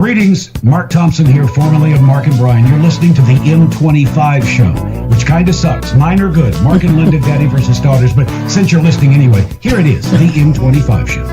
Greetings, Mark Thompson here, formerly of Mark and Brian. You're listening to the M25 show, which kind of sucks. Mine are good. Mark and Linda, daddy versus daughters. But since you're listening anyway, here it is, the M25 show.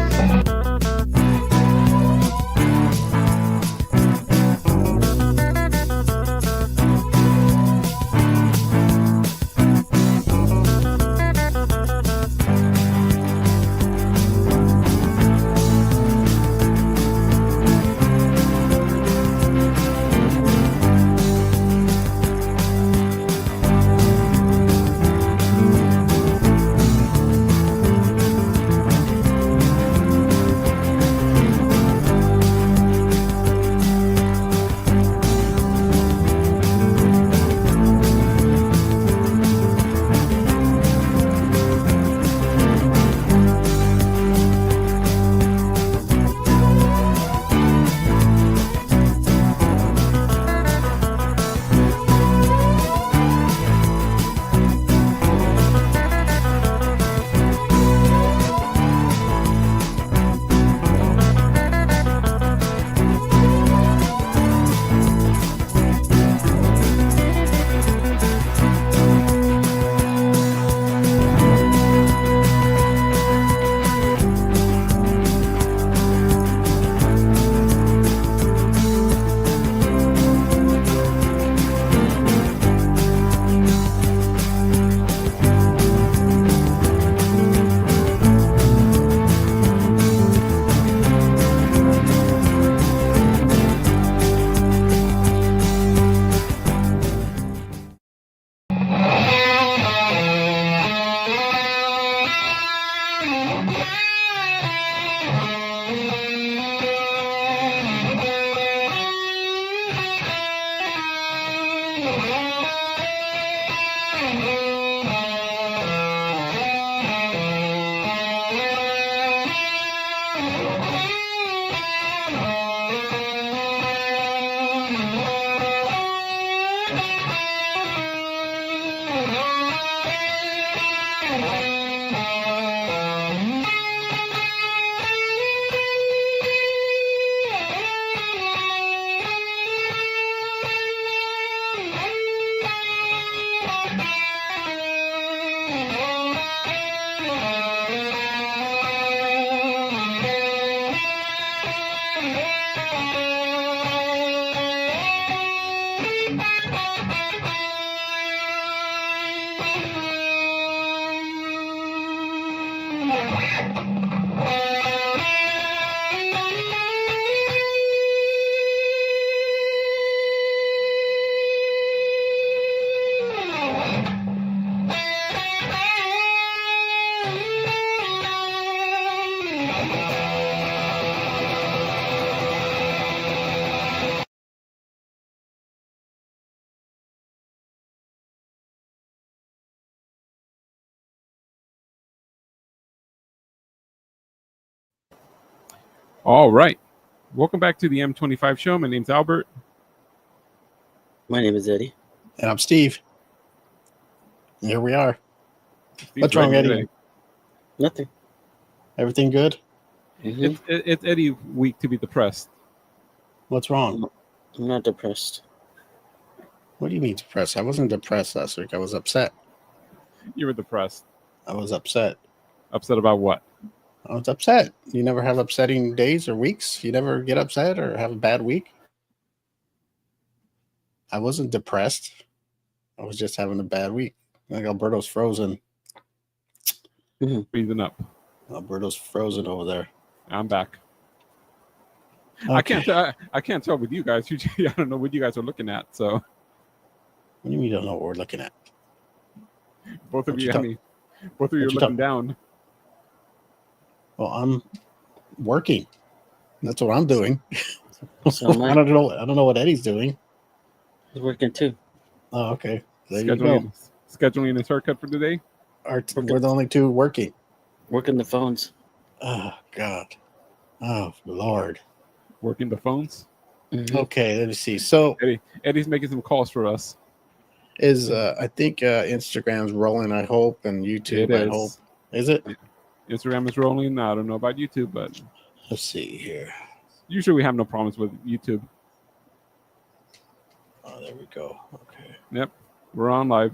All right. Welcome back to the M25 show. My name's Albert. My name is Eddie. And I'm Steve. And here we are. Steve's What's wrong, ready Eddie? today. Nothing. Everything good? Mm-hmm. It's Eddie week to be depressed. What's wrong? I'm not depressed. What do you mean depressed? I wasn't depressed last week. I was upset. You were depressed. I was upset. Upset about what? I was upset. You never have upsetting days or weeks? You never get upset or have a bad week? I wasn't depressed. I was just having a bad week. Like Alberto's frozen. Freezing up. Alberto's frozen over there. I'm back. Okay. I can't tell with you guys. I don't know what you guys are looking at. So What do you mean you don't know what we're looking at? both of What you, you I mean, both of you are what you looking down. Well, I'm working. That's what I'm doing. So am I. I don't know what Eddie's doing. He's working too. Oh, okay. There you go. Scheduling his haircut for today. We're the only two working. Working the phones. Oh, God. Oh, Lord. Working the phones. Mm-hmm. Okay, let me see. So Eddie's making some calls for us. I think Instagram's rolling, I hope, and YouTube, I hope. Is it? Instagram is rolling. I don't know about YouTube, but Let's see here. Usually we have no problems with YouTube. Oh, there we go. Okay. Yep, we're on live.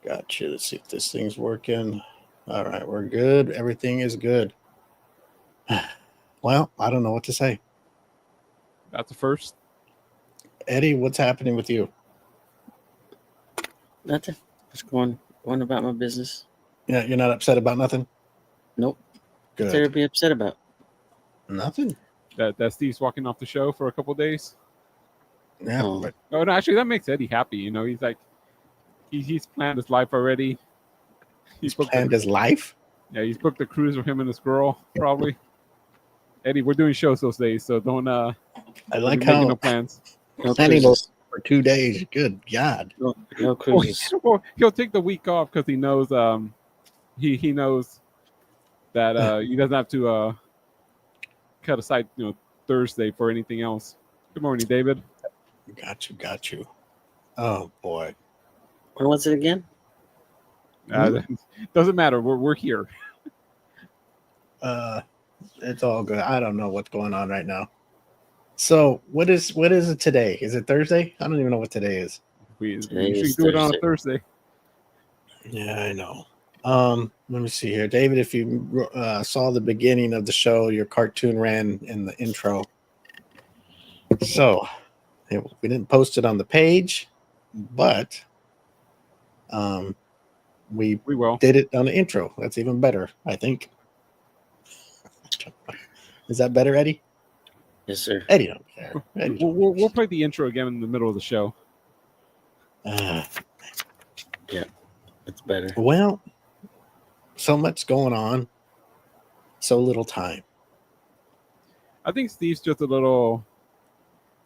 Gotcha. Let's see if this thing's working. All right, we're good. Everything is good. Well, I don't know what to say. That's the first. Eddie, what's happening with you? Nothing. Just going about my business. Yeah, you're not upset about nothing? Nope. What's Good. there to be upset about? Nothing. That Steve's walking off the show for a couple of days. Yeah, Oh. but Oh, no, actually, that makes Eddie happy. You know, he's like, he's planned his life already. he's planned his life. Yeah, he's booked a cruise with him and his girl, probably. Eddie, we're doing shows those days, so don't I like making how no plans. No planning cruises. for 2 days. Good God. No cruises. Well, he'll take the week off because he knows he knows that he doesn't have to cut aside Thursday for anything else. Good morning, David. Got you. Oh boy. When was it again? Doesn't matter. We're here. It's all good. I don't know what's going on right now. So what is it today? Is it Thursday? I don't even know what today is. We Today usually is do it on a Thursday. Thursday. Yeah, I know. Let me see here. David, if you saw the beginning of the show, your cartoon ran in the intro. So we didn't post it on the page, but we will. did it on the intro. That's even better, I think. Is that better, Eddie? Yes, sir. Eddie don't care. Eddie don't We'll play the intro again in the middle of the show. It's better. Well, so much going on, so little time. I think Steve's just a little.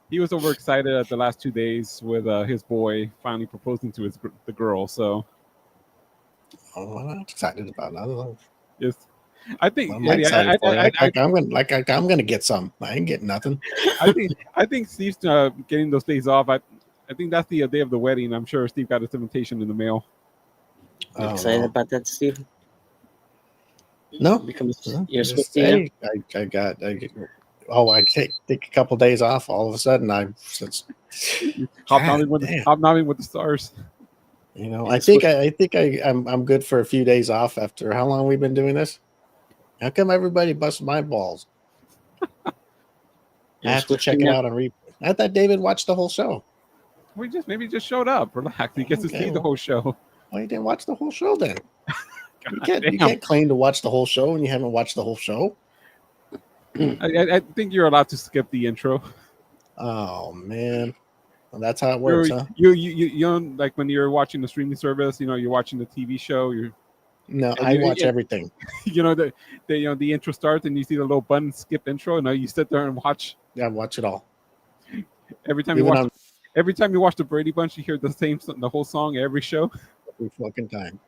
He was overexcited at the last 2 days with his boy finally proposing to the girl. So, I'm not excited about it. yes, I think. I'm excited for it. I'm gonna get some. I ain't getting nothing. I think Steve's getting those days off. I think that's the day of the wedding. I'm sure Steve got his invitation in the mail. You excited about that, Steve? No. You're supposed to. I take a couple days off. All of a sudden, I'm Hobnobbing with the stars. I think I'm good for a few days off after how long we've been doing this. How come everybody busts my balls? I have to check it out on replay. I thought David watched the whole show. We maybe just showed up. Relax. He gets to see the whole show. Well, you didn't watch the whole show then. You can't claim to watch the whole show when you haven't watched the whole show. I think you're allowed to skip the intro. Oh man, well, that's how it works, huh? You like when you're watching the streaming service. You're watching the TV show. I watch everything. The intro starts and you see the little button skip intro. And you sit there and watch. Yeah, watch it all. Every time you watch the Brady Bunch, you hear the whole song every show. Every fucking time.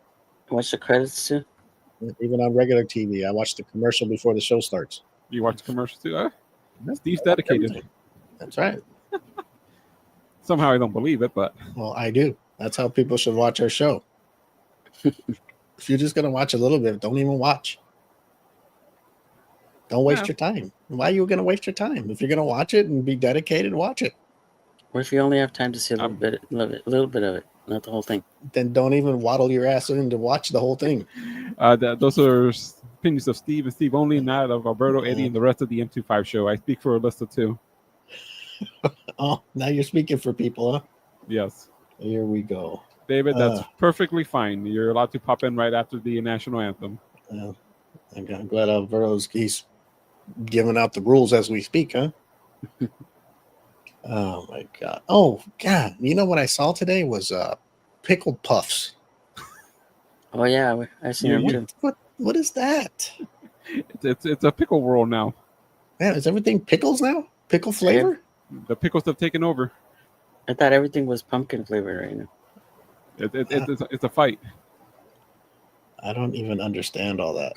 Watch the credits too. Even on regular TV, I watch the commercial before the show starts. You watch the commercial too? Steve's dedicated. That's right. Somehow I don't believe it, but well, I do. That's how people should watch our show. If you're just gonna watch a little bit, don't even watch. Don't waste your time. Why are you gonna waste your time? If you're gonna watch it and be dedicated, watch it. What if you only have time to see a little bit of it, not the whole thing? Then don't even waddle your ass in to watch the whole thing. Those are opinions of Steve and Steve only, not of Alberto, Eddie, and the rest of the M25 show. I speak for Alyssa too. Oh, now you're speaking for people, huh? Yes. Here we go. David, that's perfectly fine. You're allowed to pop in right after the national anthem. I'm glad Alberto's he's giving out the rules as we speak, huh? Oh my god! Oh god! You know what I saw today was pickle puffs. Oh yeah, I seen them too. What is that? It's a pickle world now. Man, is everything pickles now? Pickle flavor? The pickles have taken over. I thought everything was pumpkin flavored right now. It's a fight. I don't even understand all that.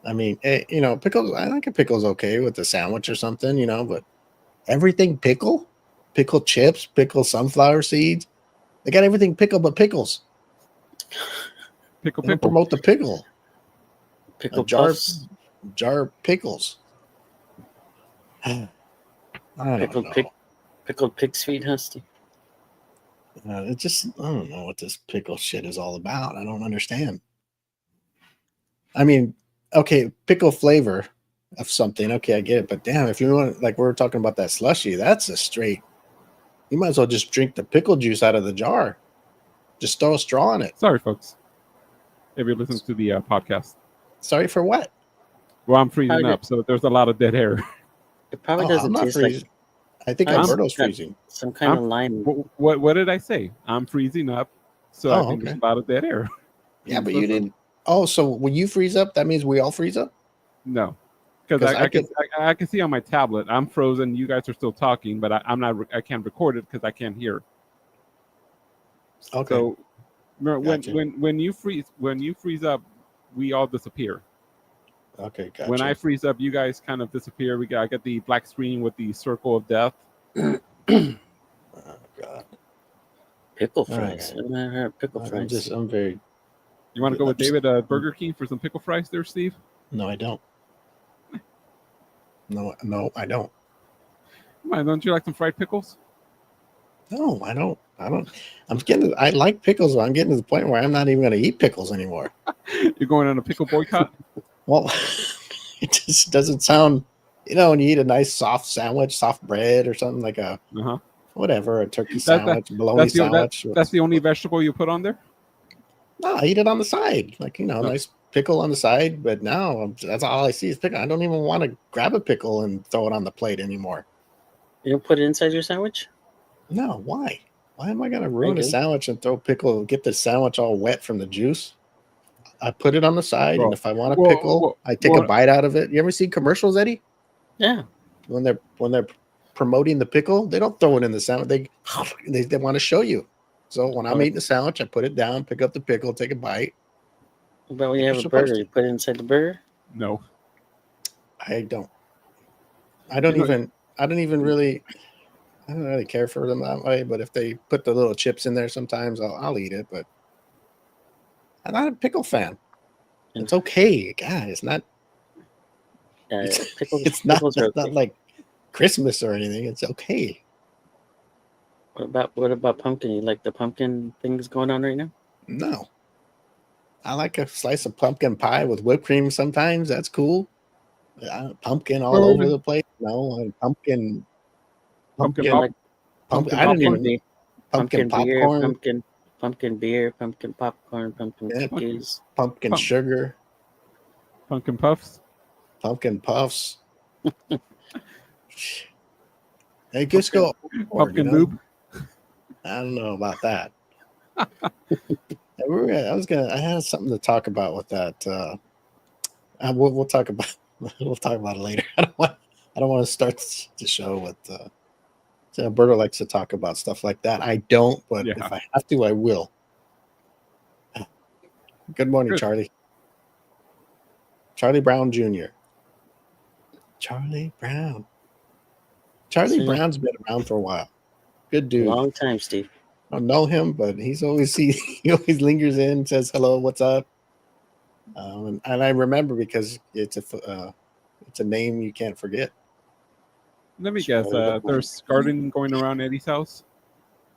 I mean, pickles. I think a pickle's okay with a sandwich or something, but everything pickle chips, pickle sunflower seeds. They got everything pickle but pickles. Pickle. Promote the pickle. Pickle jar puffs. Jar of pickles. I don't Pickled know. pig, pickled pig's feet, huh, Steve? It just I don't know what this pickle shit is all about. I don't understand. I mean, okay, pickle flavor of something. Okay, I get it. But damn, if you want, like we were talking about that slushy, that's a straight. You might as well just drink the pickle juice out of the jar. Just throw a straw in it. Sorry, folks. If you listen to the podcast, Sorry for what? well, I'm freezing How did- up, so there's a lot of dead air. It probably Oh, doesn't I'm not taste like freezing. I think I'm- Alberto's got freezing. some kind of lime. What did I say? I'm freezing up, so I Oh, think okay. there's a lot of dead air. Yeah, but So- you didn't. Oh, so when you freeze up, that means we all freeze up? No, because 'Cause I can see on my tablet I'm frozen. You guys are still talking, but I'm not. I can't record it because I can't hear. Okay. So remember, Gotcha. when you freeze up, we all disappear. Okay, gotcha. When I freeze up, you guys kind of disappear. I get the black screen with the circle of death. Oh, God. Pickle All right. fries. I've never heard of pickle fries. I'm very. You want to go with David Burger King for some pickle fries there, Steve? No, I don't. No, I don't. Come on, don't you like some fried pickles? No, I don't. I'm getting. I like pickles, but I'm getting to the point where I'm not even going to eat pickles anymore. You're going on a pickle boycott? Well, it just doesn't sound. When you eat a nice soft sandwich, soft bread, or something like a Uh-huh. whatever, a turkey That- sandwich, bologna That's the, sandwich. that's the only vegetable you put on there? No, I eat it on the side, like nice pickle on the side. But now that's all I see is pickle. I don't even want to grab a pickle and throw it on the plate anymore. You don't put it inside your sandwich? No, why? Why am I gonna ruin a do. sandwich and throw pickle? Get the sandwich all wet from the juice. I put it on the side, and if I want a pickle, I take a bite out of it. You ever see commercials, Eddie? Yeah. When they're promoting the pickle, they don't throw it in the sandwich. They want to show you. So when I'm eating the sandwich, I put it down, pick up the pickle, take a bite. But when you have You're a supposed burger, to. you put it inside the burger? No. I don't. I don't even really. I don't really care for them that way. But if they put the little chips in there, sometimes I'll eat it. But I'm not a pickle fan. It's okay, God. It's not. Yeah, pickles. It's not. Pickles are It's not okay. like Christmas or anything. It's okay. What about pumpkin? You like the pumpkin things going on right now? No. I like a slice of pumpkin pie with whipped cream sometimes. That's cool. Pumpkin all over the place. No, pumpkin. Pumpkin You pop? like Pumpkin. I didn't even. beer, Pumpkin beer, popcorn. pumpkin beer, pumpkin popcorn, pumpkin Yeah, cookies. Pumpkin sugar. Pumpkin puffs? Pumpkin puffs. Hey, just go. Pumpkin lube? I don't know about that. I had something to talk about with that. We'll talk about. We'll talk about it later. I don't want to start the show with. Alberto likes to talk about stuff like that. I don't, but if I have to, I will. Good morning, Charlie. Charlie Brown Jr. Charlie Brown. Charlie Brown's been around for a while. Good dude. Long time, Steve. I don't know him, but he always lingers in, says hello, what's up, and I remember because it's a name you can't forget. Let me guess. There's gardening going around Eddie's house?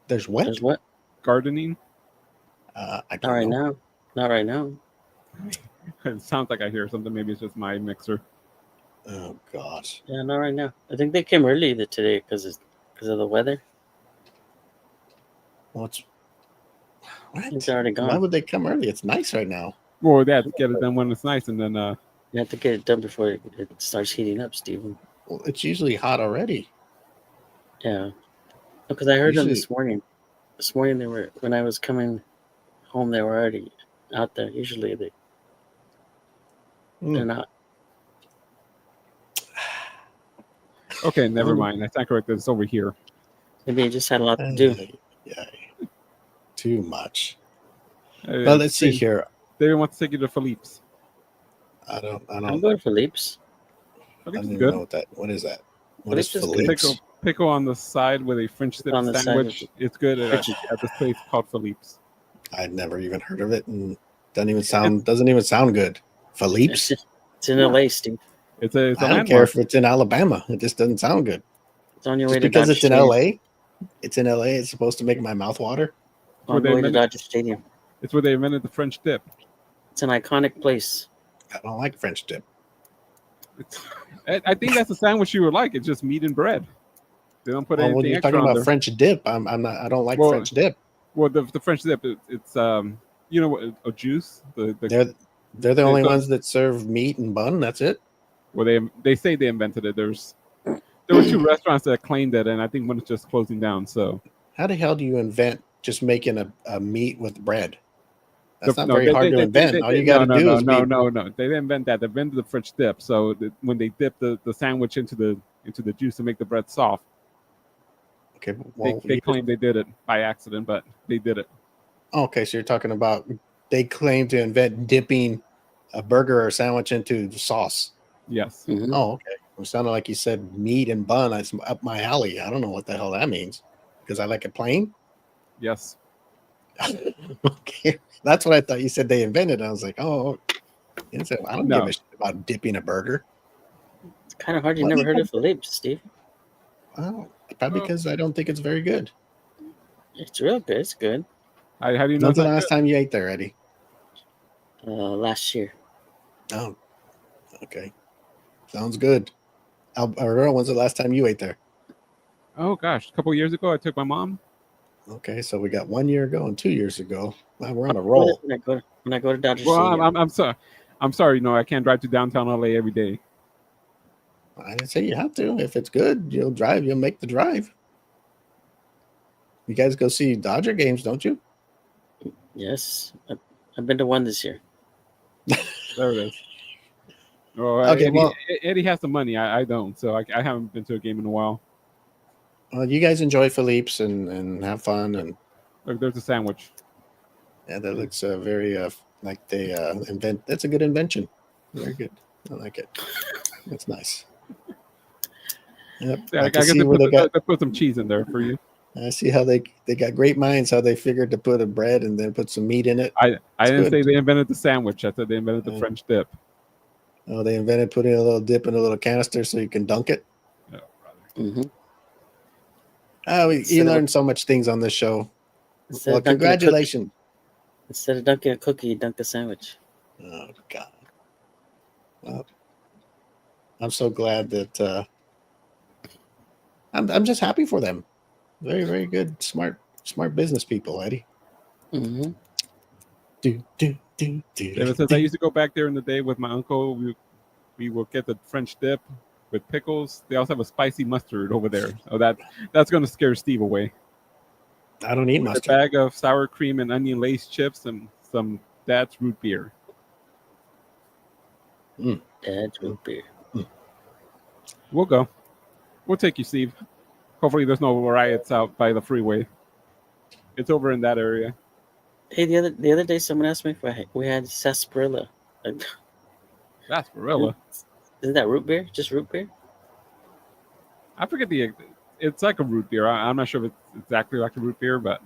There's what? There's what? Gardening? I Not don't right know. now. Not right now. It sounds like I hear something. Maybe it's just my mixer. Oh gosh. Yeah, not right now. I think they came early today because of the weather. What? It's already gone. Why would they come early? It's nice right now. Well, they have to get it done when it's nice, and then You have to get it done before it starts heating up, Steven. Well, it's usually hot already. Yeah. Because I heard them Usually- this morning. This morning when I was coming home, they were already out there. Usually they're not. okay, never mind. I stand corrected. It's over here. Maybe it just had a lot to do. Yeah. Too much. Well, Well, let's see here. David wants to take you to Philippe's. I don't I'm going for Philippe's. I Philippe's don't is even good. know what is that? What is Philippe's is good. Philippe's? Pickle on the side with a French dip On the side sandwich. with It's good at French- this place called Philippe's. I'd never even heard of it, and doesn't even sound good. Philippe's? It's in LA, Steve. It's a I don't care landmark. if it's in Alabama. It just doesn't sound good. It's on your way Just to because Dodger it's in Stadium. LA, it's in LA. It's supposed to make my mouth water. where On they the way to invented- Dodger Stadium. It's where they invented the French dip. It's an iconic place. I don't like French dip. I think that's a sandwich you would like. It's just meat and bread. They don't put Oh, when anything you're extra talking on about there. French dip, I'm not. I don't like Well, French dip. Well, the French dip, it's you know what, a juice. They're the only so- ones that serve meat and bun. That's it. Well, they say they invented it. There were two restaurants that claimed it, and I think one is just closing down. So How the hell do you invent just making a meat with bread? That's not no, very hard to invent. All you got to do is be. no. They didn't invent that. They invented the French dip. So when they dip the sandwich into the juice to make the bread soft, Okay, well, they claim they did it by accident, but they did it. okay, so you're talking about they claim to invent dipping a burger or sandwich into sauce. Yes. Mhm. Oh, okay. It sounded like you said meat and bun. That's up my alley. I don't know what the hell that means because I like it plain. Yes. Okay, that's what I thought you said they invented. I was like, oh, I don't No. give a shit about dipping a burger. It's kind of hard. You Well, never you heard know- of Philippe, Steve? Oh, probably because I don't think it's very good. It's real good. It's good. How do you know? When's It's the not last time you ate there, Eddie? Last year. Oh, okay. Sounds good. Aurora, when's the last time you ate there? good? Oh gosh, a couple years ago, I took my mom. Okay, so we got 1 year ago and 2 years ago. Wow, we're on a roll. When I go to Dodger Well, Stadium. I'm sorry. I'm sorry. No, I can't drive to downtown LA every day. I didn't say you have to. If it's good, you'll drive. You'll make the drive. You guys go see Dodger games, don't you? Yes, I've been to one this year. There it is. Oh, Okay, Eddie, well- Eddie has the money. I don't, so I haven't been to a game in a while. Well, you guys enjoy Philippe's and have fun, and Look, there's a sandwich. yeah, that looks very like they invent. That's a good invention. Very good. I like it. That's nice. Yep. Yeah, I I can guess see where they put some cheese in there for you. I see how they got great minds. How they figured to put a bread and then put some meat in it. I didn't good. say they invented the sandwich. I said they invented the Yeah. French dip. Oh, they invented putting a little dip in a little canister so you can dunk it. Oh, brother. Mm-hmm. Oh, you Instead of- learn so much things on this show. Instead Well, of dunking a cookie- congratulations. Instead of dunking a cookie, you dunk a sandwich. Oh God. Well, I'm so glad that I'm just happy for them. Very, very good, smart business people, Eddie. Mm-hmm. David says I used to go back there in the day with my uncle. We will get the French dip with pickles. They also have a spicy mustard over there. Oh, that's going to scare Steve away. I don't eat A mustard. bag of sour cream and onion lace chips and some Dad's root beer. Dad's root beer. We'll go. We'll take you, Steve. Hopefully, there's no riots out by the freeway. It's over in that area. Hey, the other day, someone asked me if we had sarsaparilla. Sarsaparilla. Isn't that root beer? Just root beer? I forget it's like a root beer. I'm not sure if it's exactly like a root beer, but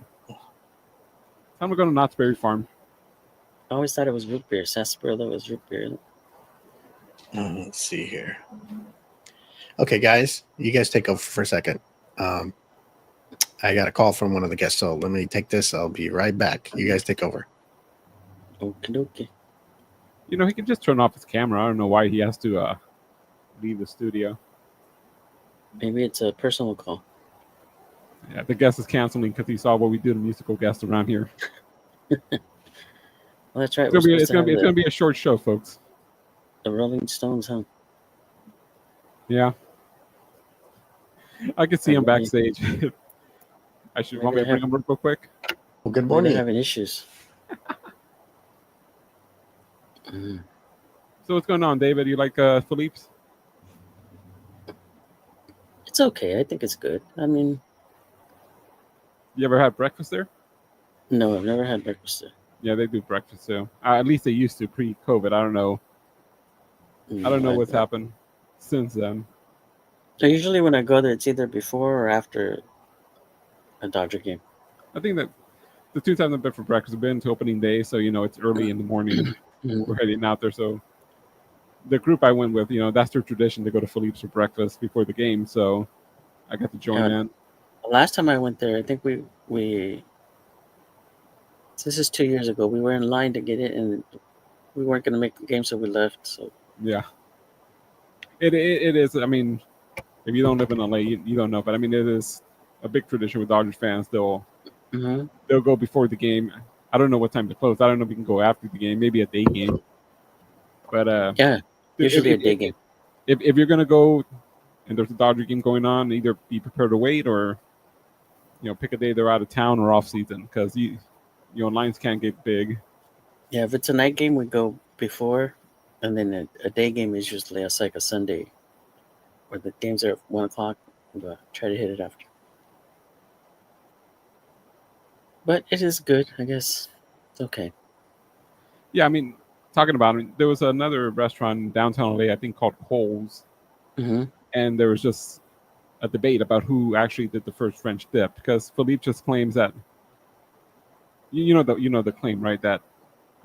I'm going to Knott's Berry Farm. I always thought it was root beer. Sarsaparilla was root beer. Let's see here. Okay, guys, you guys take over for a second. I got a call from one of the guests, so let me take this. I'll be right back. You guys take over. Okie dokie. You know, he can just turn off his camera. I don't know why he has to leave the studio. Maybe it's a personal call. Yeah, the guest is canceling because he saw what we do to musical guests around here. Well, that's right. It's gonna be a short show, folks. The Rolling Stones, huh? Yeah, I can see him Maybe- backstage. I should want me to Maybe bring him up real quick. Well, good Maybe morning. they're having issues. Mm. So what's going on, David? You like Philippe's? It's okay. I think it's good. I mean, You ever had breakfast there? no, I've never had breakfast there. Yeah, they do breakfast too. At least they used to pre-COVID. I don't know. I don't know what's happened since then. So usually when I go there, it's either before or after a Dodger game. I think that the two times I've been for breakfast have been to opening day, so you know it's early in the morning. Mhm. We're heading out there, so the group I went with, that's their tradition to go to Philippe's for breakfast before the game. So I got to join Yeah. in. Last time I went there, I think we this is 2 years ago. We were in line to get it, and we weren't going to make the game, so we left. So Yeah, it is. I mean, if you don't live in LA, you don't know, but I mean, it is a big tradition with Dodgers fans. hmm They'll go before the game. I don't know what time to close. I don't know if we can go after the game, maybe a day game. But yeah, if, usually a if, day if, game. if you're gonna go and there's a Dodger game going on, either be prepared to wait or pick a day they're out of town or off season because lines can't get big. Yeah, if it's a night game, we go before, and then a day game is usually like a Sunday, where the games are at 1 o'clock. We try to hit it after. But it is good, I guess. It's okay. Yeah, I mean, talking about it, there was another restaurant in downtown LA, I think called Cole's, hmm and there was just a debate about who actually did the first French dip because Philippe just claims that the claim, right? That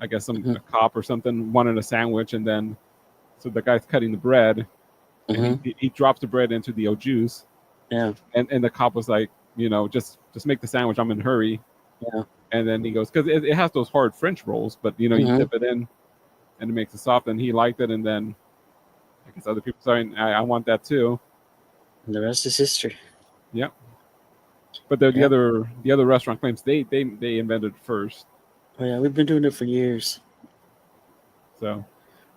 I guess hmm a cop or something wanted a sandwich, and then so the guy's cutting the bread, and hmm he drops the bread into the juice, Yeah, and the cop was like, just make the sandwich. I'm in a hurry. yeah. And then he goes because it has those hard French rolls, but you hmm dip it in, and it makes it soft. And he liked it, and then I guess other people saying I want that too. And the rest is history. Yep. But the Yeah. other restaurant claims they invented it first. Oh yeah, we've been doing it for years. So,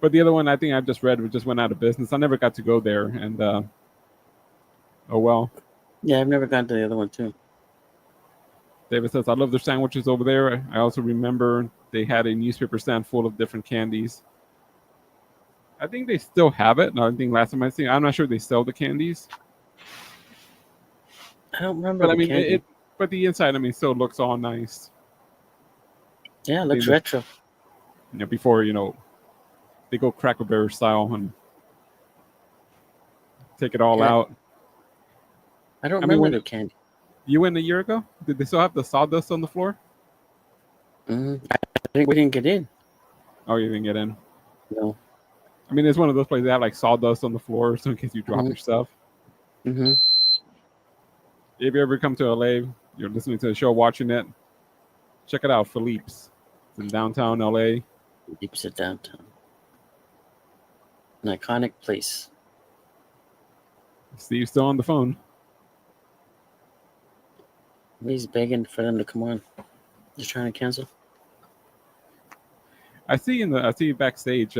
but the other one I think I just read just went out of business. I never got to go there, and oh well. Yeah, I've never gone to the other one too. David says I love their sandwiches over there. I also remember they had a newspaper stand full of different candies. I think they still have it. I think last time I seen, I'm not sure they sell the candies. I don't remember But I the mean, candy. but the inside, I mean, still looks all nice. Yeah, it looks They look- retro. Before they go Cracker Barrel style and take it all Yeah. out. I don't I mean, remember when the candy. you went a year ago? Did they still have the sawdust on the floor? I think we didn't get in. Oh, you didn't get in. No. I mean, it's one of those places that have like sawdust on the floor, so in case you drop Mhm. your stuff. hmm If you ever come to LA, you're listening to the show, watching it, check it out. Philippe's. It's in downtown LA. Keeps it downtown. An iconic place. Steve's still on the phone. He's begging for them to come on. They're trying to cancel. I see backstage.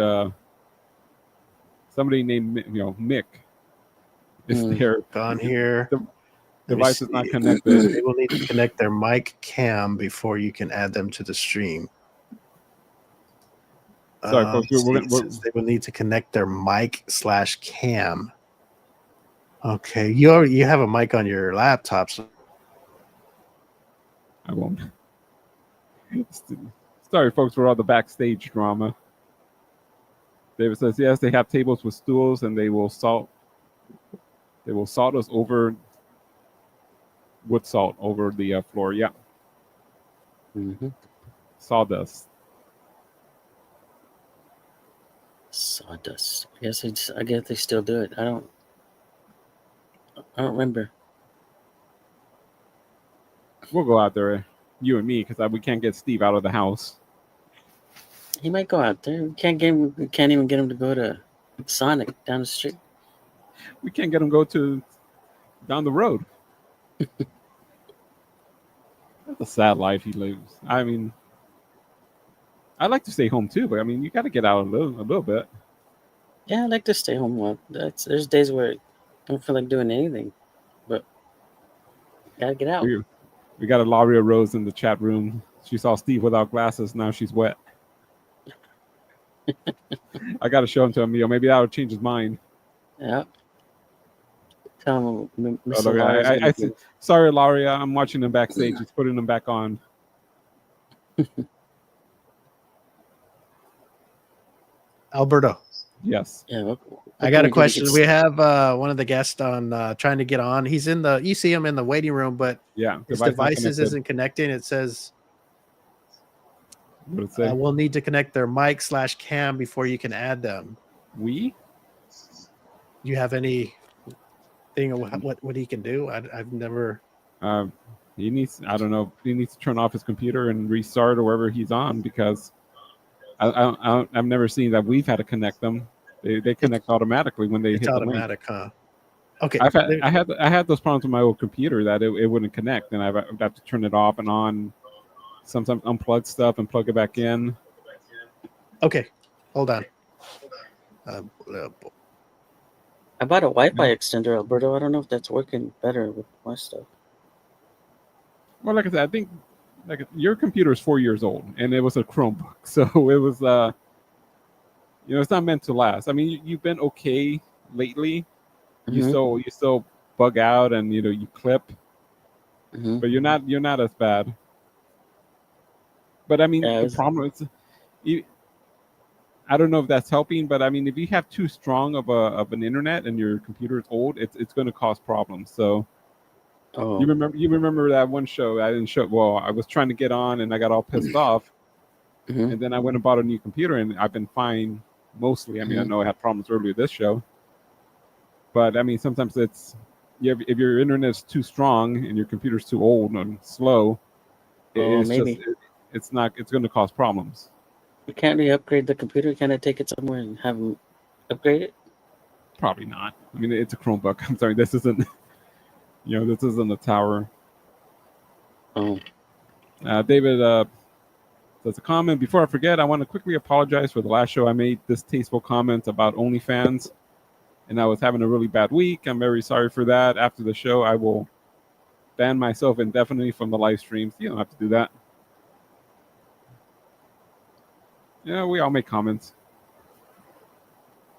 Somebody named Mick is Mm. there. On here. The Let me device is not see. connected. They will need to connect their mic cam before you can add them to the stream. Sorry, folks. Let's see, it says they will need to connect their mic/cam. Okay, you have a mic on your laptop. So I won't. Sorry, folks, for all the backstage drama. David says yes, they have tables with stools, and they will salt. They will salt us over wood salt over the floor. Yeah, Mm-hmm. sawdust. Sawdust. I guess they still do it. I don't remember. We'll go out there, you and me, because we can't get Steve out of the house. He might go out there. We can't even get him to go to Sonic down the street. We can't get him go to down the road. That's a sad life he lives. I mean, I like to stay home too, but I mean, you got to get out a little bit. Yeah, I like to stay home. Well, there's days where I don't feel like doing anything, but gotta get out. We got a Laria Rose in the chat room. She saw Steve without glasses. Now she's wet. I got to show him to Emilio. Maybe that'll change his mind. Yeah. Tell him. Oh, look, I see. Sorry, Laria. I'm watching him backstage. He's putting them back on. Alberto, Yes. Yeah. I got a question. We have one of the guests on trying to get on. He's in the. You see him in the waiting room, but Yeah. his not devices connected. isn't connecting. It says What did it say? we'll need to connect their mic/cam before you can add them. We? You have any thing of what he can do? I've never. He needs. I don't know. He needs to turn off his computer and restart or wherever he's on because I've never seen that we've had to connect them. They connect automatically when they It's hit the link. automatic, huh? Okay. I had those problems with my old computer that it wouldn't connect, and I'd have to turn it off and on. Sometimes unplug stuff and plug it back in. Okay, hold on. I bought a Wi-Fi extender, Alberto. I don't know if that's working better with my stuff. Well, like I said, I think like your computer is 4 years old, and it was a Chromebook, so it was it's not meant to last. I mean, you've been okay lately. You still bug out, and you clip, but you're not as bad. But I mean, the problem is, I don't know if that's helping, but I mean, if you have too strong of an internet and your computer is old, it's going to cause problems. So, you remember that one show I didn't show? Well, I was trying to get on and I got all pissed off, and then I went and bought a new computer, and I've been fine mostly. I mean, I know I had problems earlier this show, but I mean, sometimes if your internet is too strong and your computer's too old and slow, it's going to cause problems. Can't we upgrade the computer? Can I take it somewhere and have them upgrade it? Probably not. I mean, it's a Chromebook. I'm sorry, this isn't. This isn't a tower. Oh. David says a comment. Before I forget, I want to quickly apologize for the last show. I made distasteful comments about OnlyFans, and I was having a really bad week. I'm very sorry for that. After the show, I will ban myself indefinitely from the live streams. You don't have to do that. Yeah, we all make comments.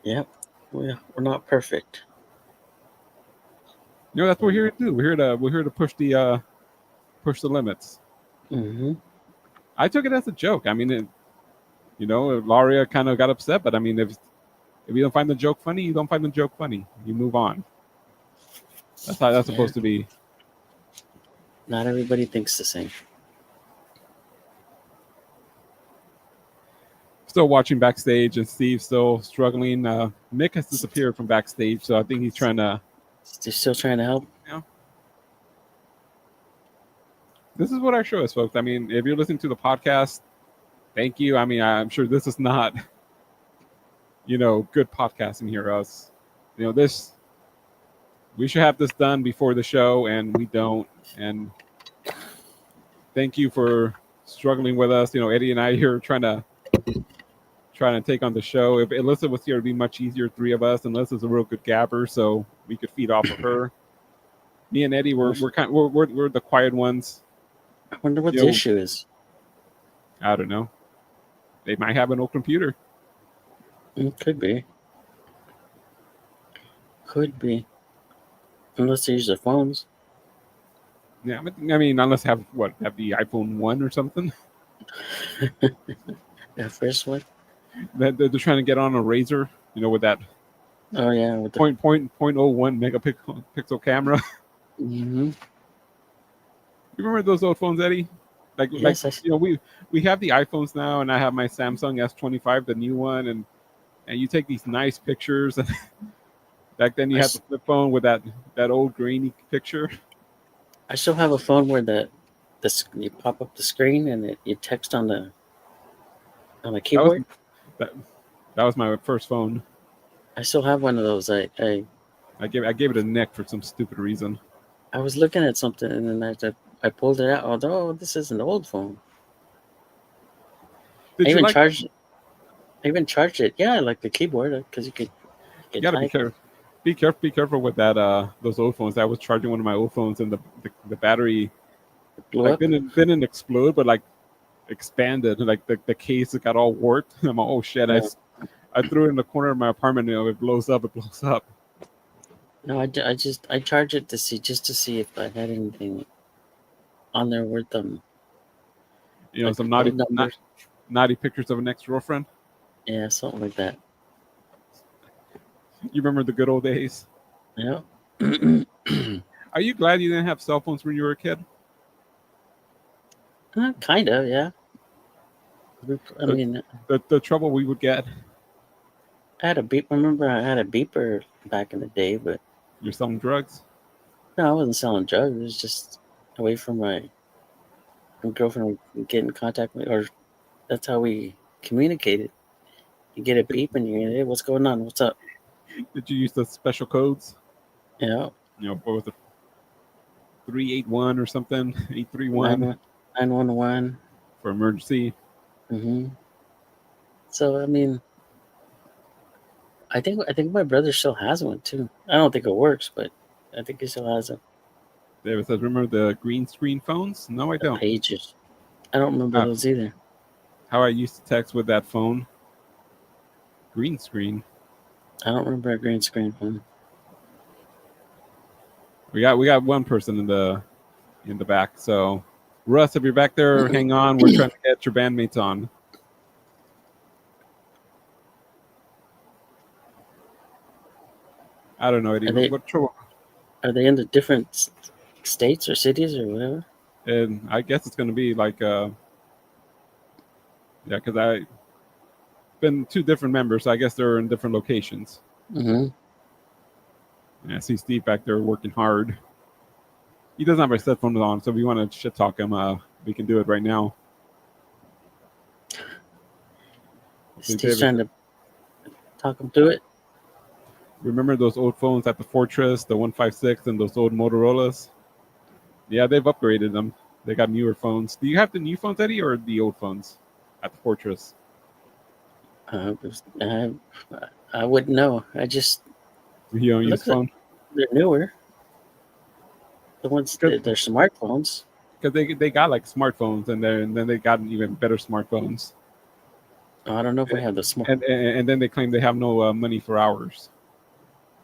Yep. We're not perfect. That's what we're here to do. We're here to push the limits. I took it as a joke. I mean, Laria kind of got upset, but I mean, if you don't find the joke funny, you don't find the joke funny. You move on. That's how that's supposed to be. Not everybody thinks the same. Still watching backstage, and Steve's still struggling. Mick has disappeared from backstage, so I think he's trying to. They're still trying to help. Yeah. This is what our show is, folks. I mean, if you're listening to the podcast, thank you. I mean, I'm sure this is not, good podcasting here. Us, this. We should have this done before the show, and we don't. And thank you for struggling with us. Eddie and I here trying to take on the show. If Alyssa was here, it'd be much easier, three of us. And Alyssa's a real good gabber, so we could feed off of her. Me and Eddie, we're the quiet ones. I wonder what the issue is. I don't know. They might have an old computer. Could be. Unless they use their phones. Yeah, I mean, unless have the iPhone 1 or something. The first one. They're trying to get on a Razor, with that. Oh yeah, with the 0.01 megapixel camera. Mm-hmm. You remember those old phones, Eddie? Yes, we have the iPhones now, and I have my Samsung S25, the new one, and you take these nice pictures. And back then, you had the flip phone with that old grainy picture. I still have a phone where you pop up the screen and you text on the keyboard. That was my first phone. I still have one of those. I gave it a nick for some stupid reason. I was looking at something and then I pulled it out. Although this is an old phone. I even charged it. Yeah, I like the keyboard because you could. You gotta be careful. Be careful with that. Those old phones. I was charging one of my old phones, and the battery didn't explode, but expanded. Like the case got all warped. I'm like, oh shit! Yeah. I threw it in the corner of my apartment. It blows up. It blows up. No, I charge it to see if I had anything on there worth them. Some naughty pictures of an ex-girlfriend. Yeah, something like that. You remember the good old days? Yeah. Are you glad you didn't have cell phones when you were a kid? Kind of, yeah. I mean, the trouble we would get. I had a beep. Remember, I had a beeper back in the day, but You're selling drugs? no, I wasn't selling drugs. It was just away from my girlfriend would get in contact with me, or that's how we communicated. You get a beep and you're, hey, what's going on? What's up? Did you use the special codes? You know, What was it? 381 or something? 831 911. for emergency. Mm-hmm. So I mean, I think my brother still has one too. I don't think it works, but I think he still has it. David says, remember the green screen phones? No, I The don't. pages. I don't remember Uh, those either. how I used to text with that phone. Green screen. I don't remember a green screen phone. We got one person in the back. So Russ, if you're back there, hang on. We're trying to get your bandmates on. I don't know, Eddie. Are they What trouble? are they in the different states or cities or whatever? And I guess it's going to be like, yeah, because I been two different members. So I guess they're in different locations. Mm-hmm. And I see Steve back there working hard. He doesn't have his headphones on, so if we want to shit talk him, we can do it right now. Steve's trying to talk him through it. Remember those old phones at the Fortress, the 156, and those old Motorola's? Yeah, they've upgraded them. They got newer phones. Do you have the new phones, Eddie, or the old phones at the Fortress? I wouldn't know. I just You don't use phone? They're newer. The ones they're smartphones. Because they got like smartphones, and then they got even better smartphones. Oh, I don't know if we have the smart. And then they claim they have no money for hours.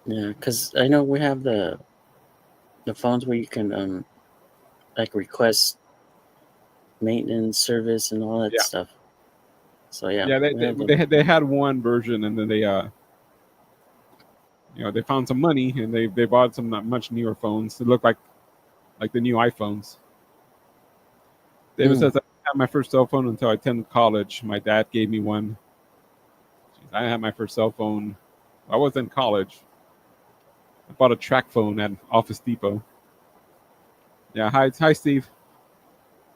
Yeah, because I know we have the phones where you can like request maintenance service and all that stuff. So yeah, they had one version, and then they they found some money, and they bought some not much newer phones. It looked like the new iPhones. David says, I didn't have my first cell phone until I attended college. My dad gave me one. Jeez, I had my first cell phone. I was in college. I bought a track phone at Office Depot. Yeah, hi Steve.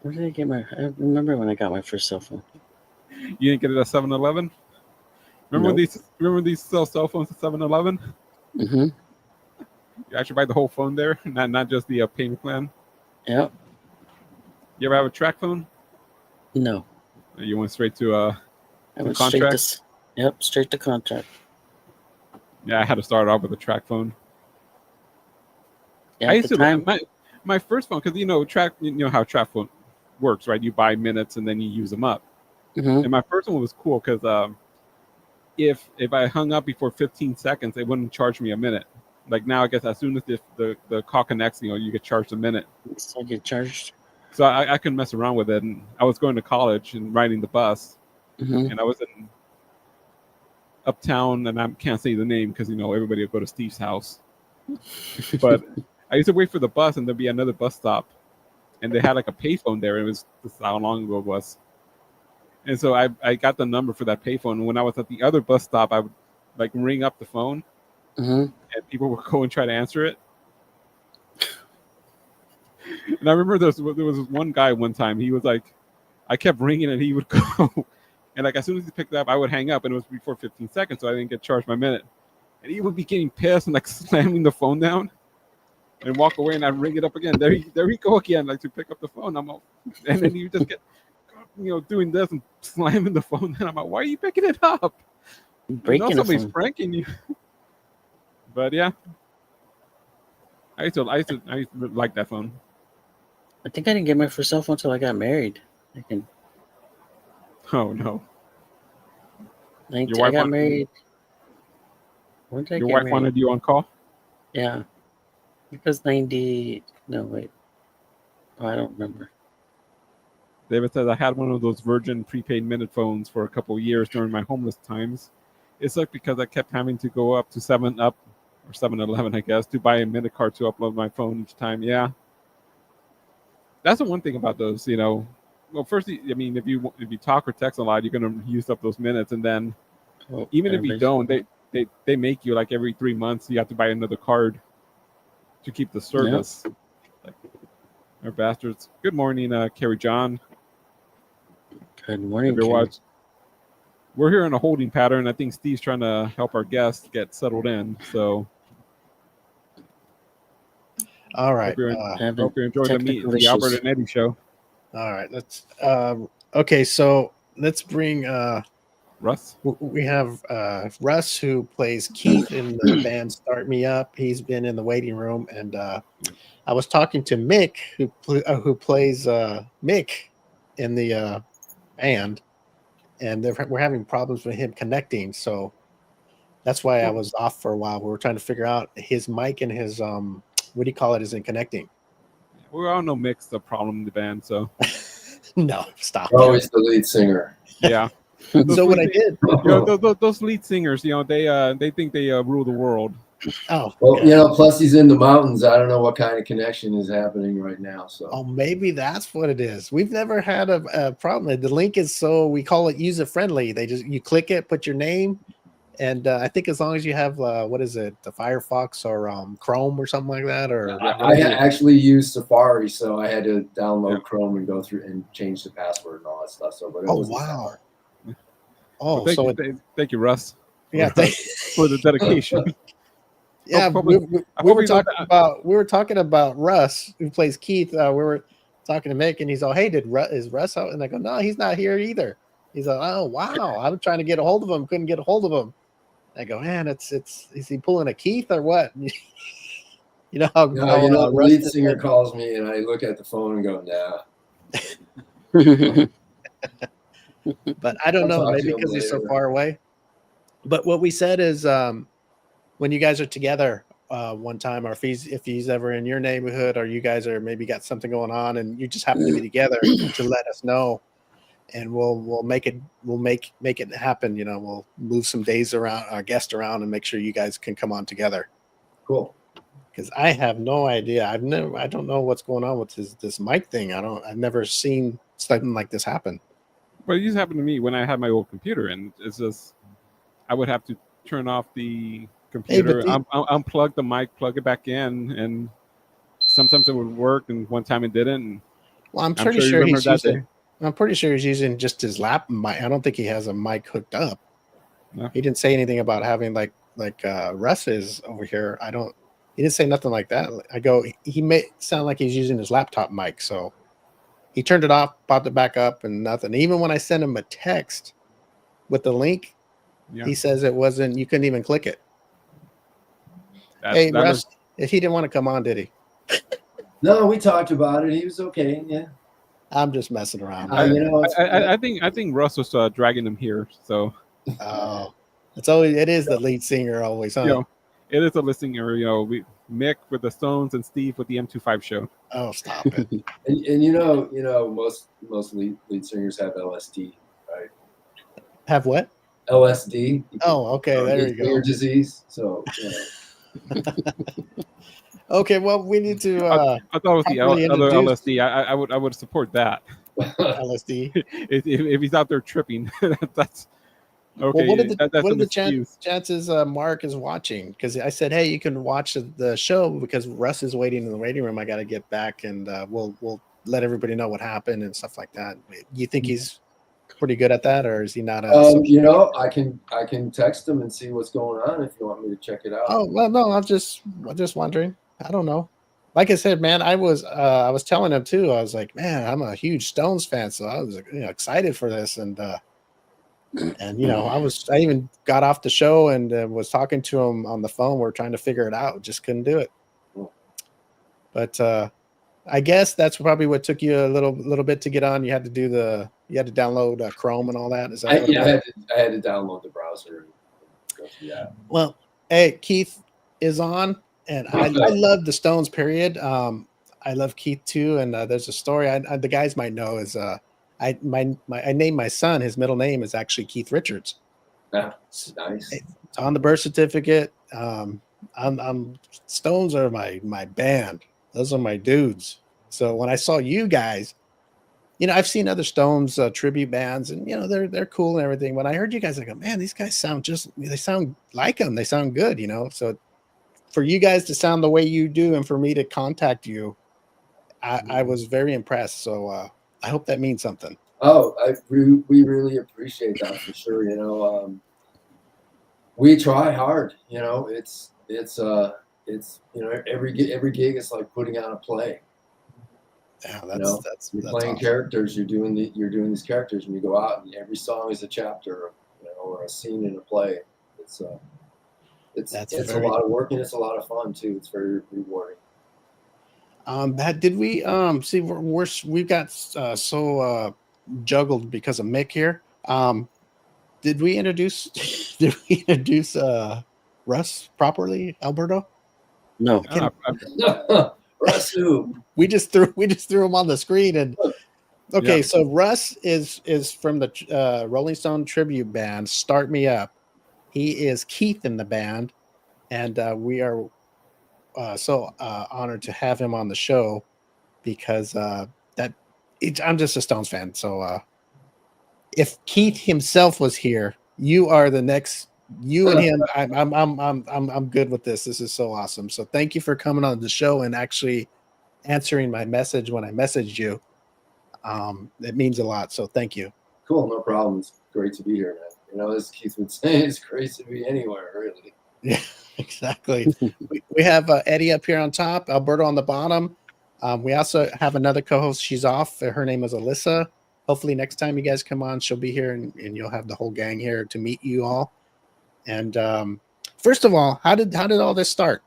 Where did I get my? I remember when I got my first cell phone. You didn't get it at 7-Eleven? Remember when these sell cell phones at 7-Eleven? Mm-hmm. You actually buy the whole phone there, not just the payment plan. Yep. You ever have a track phone? No. You went straight to I went contract? Straight to contract. Yeah, I had to start off with a track phone. Yeah, I used to my first phone, because track, how track phone works, right? You buy minutes and then you use them up. Mm-hmm. And my first one was cool because if I hung up before 15 seconds, it wouldn't charge me a minute. Like now, I guess as soon as the call connects, you get charged a minute. So I get charged. So I couldn't mess around with it. And I was going to college and riding the bus, and I was in Uptown, and I can't say the name because everybody would go to Steve's house. But I used to wait for the bus, and there'd be another bus stop, and they had like a payphone there. It was this how long ago it was. And so I got the number for that payphone. And when I was at the other bus stop, I would like ring up the phone, and people would go and try to answer it. And I remember there was one guy one time. He was like, I kept ringing, and he would go, and like as soon as he picked up, I would hang up, and it was before 15 seconds, so I didn't get charged my minute. And he would be getting pissed and like slamming the phone down, and walk away, and I'd ring it up again. There he go again, like to pick up the phone. I'm all, and then you just get doing this and slamming the phone. And I'm like, why are you picking it up? Breaking somebody's pranking you. But yeah, I used to like that phone. I think I didn't get my first cell phone until I got married. Oh no. I got married. When did I get married? Your wife wanted you on call? Yeah. Because 90. No, wait. Oh, I don't remember. David says, I had one of those Virgin prepaid minute phones for a couple of years during my homeless times. It sucked because I kept having to go up to 7-Up or 7-Eleven, I guess, to buy a minute card to upload my phone each time. Yeah. That's the one thing about those, Well, first, I mean, if you talk or text a lot, you're going to use up those minutes. And then Well, Even if you everybody's- don't, they make you like every 3 months. You have to buy another card to keep the service. Like, they're bastards. Good morning, Carrie John. Good morning, If you're Carrie. watching, we're here in a holding pattern. I think Steve's trying to help our guests get settled in. So All right. hope you're enjoying Technical the Albert issues. and Eddie show. All right. Let's. Okay. So let's bring. Russ, We have Russ, who plays Keith in the band Start Me Up. He's been in the waiting room, and I was talking to Mick, who plays Mick in the band, and we're having problems with him connecting. So that's why I was off for a while. We were trying to figure out his mic and his what do you call it? Isn't connecting. we all know Mick's the problem in the band. So No, stop. Always the lead singer. yeah. So what I did. Those lead singers, they think they rule the world. Oh, Well, plus he's in the mountains. I don't know what kind of connection is happening right now. So oh, maybe that's what it is. We've never had a problem. The link is we call it user friendly. You click it, put your name, and I think as long as you have what is it, the Firefox or Chrome or something like that, or I actually used Safari, so I had to download Chrome and go through and change the password and all that stuff. So, but it wasn't that hard. Oh, well, thank you, Russ. Yeah, for the dedication. Yeah, we were talking about Russ, who plays Keith. We were talking to Mick, and he's all, "Hey, is Russ out?" And I go, "No, he's not here either." He's like, "Oh, wow, I'm trying to get a hold of him, couldn't get a hold of him." I go, "Man, is he pulling a Keith or what?" You know how the lead singer calls me, and I look at the phone and go, "Nah." But I don't know, maybe because he's so far away. But what we said is, when you guys are together one time, or if he's ever in your neighborhood, or you guys are maybe got something going on and you just happen to be together, to let us know, and we'll make it happen. We'll move some days around, our guest around, and make sure you guys can come on together. Cool. Because I have no idea. I don't know what's going on with this mic thing. I've never seen something like this happen. But it used to happen to me when I had my old computer, and it's just I would have to turn off the computer, unplug the mic, plug it back in, and sometimes it would work, and one time it didn't. And well, I'm pretty sure he's using just his lap mic. I don't think he has a mic hooked up. No. He didn't say anything about having like Russ is over here. He didn't say nothing like that. He may sound like he's using his laptop mic, so he turned it off, popped it back up, and nothing. Even when I sent him a text with the link, he says it wasn't. You couldn't even click it. Hey, Russ, he didn't want to come on, did he? No, we talked about it. He was okay. Yeah. I'm just messing around. I think Russ was dragging him here. So. Oh, it is the lead singer always, huh? It is a lead singer. Mick with the Stones and Steve with the M25 show. Oh, stop it! and most lead singers have LSD, right? Have what? LSD. Oh, okay. There you go. Disease. So. Okay, well, we need to. I thought it was the other LSD. I would support that. LSD. if he's out there tripping, that's okay. Well, what are the chances Mark is watching? Because I said, hey, you can watch the show because Russ is waiting in the waiting room. I got to get back, and we'll let everybody know what happened and stuff like that. You think he's pretty good at that, or is he not? I can text him and see what's going on if you want me to check it out. Oh well, no, I'm just wondering. I don't know. Like I said, man, I was telling him too. I was like, man, I'm a huge Stones fan, so I was excited for this, and I even got off the show and was talking to him on the phone. We were trying to figure it out, just couldn't do it. But I guess that's probably what took you a little bit to get on. You had to download Chrome and all that. Is that I had to download the browser and go through that. Well, hey, Keith is on. And I love the Stones, period. I love Keith too. And there's a story the guys might know is I named my son. His middle name is actually Keith Richards. That's nice. It's on the birth certificate. Stones are my band. Those are my dudes. So when I saw you guys, I've seen other Stones tribute bands, and they're cool and everything. When I heard you guys, I go, man, these guys they sound like them. They sound good, So for you guys to sound the way you do, and for me to contact you, I was very impressed. So I hope that means something. Oh, we really appreciate that for sure. We try hard. It's every gig is like putting on a play. Yeah, You're that's playing awesome. characters. You're doing these characters, and you go out, and every song is a chapter, or a scene in a play. It's a lot of work, and it's a lot of fun too. It's very rewarding. Did we see we've got so juggled because of Mick here. Did we introduce Russ properly, Alberto? No. Russell. We just threw him on the screen, and okay. Yeah. So Russ is from the Rolling Stone tribute band Start Me Up. He is Keith in the band, and we are so honored to have him on the show because I'm just a Stones fan. So if Keith himself was here, you are the next. You and him, I'm good with this. This is so awesome. So thank you for coming on the show and actually answering my message when I messaged you. It means a lot. So thank you. Cool, no problem. It's great to be here, man. As Keith would say, it's great to be anywhere, really. Yeah, exactly. we have Eddie up here on top, Alberto on the bottom. We also have another co-host. She's off. Her name is Alyssa. Hopefully next time you guys come on, she'll be here and you'll have the whole gang here to meet you all. And first of all, how did all this start?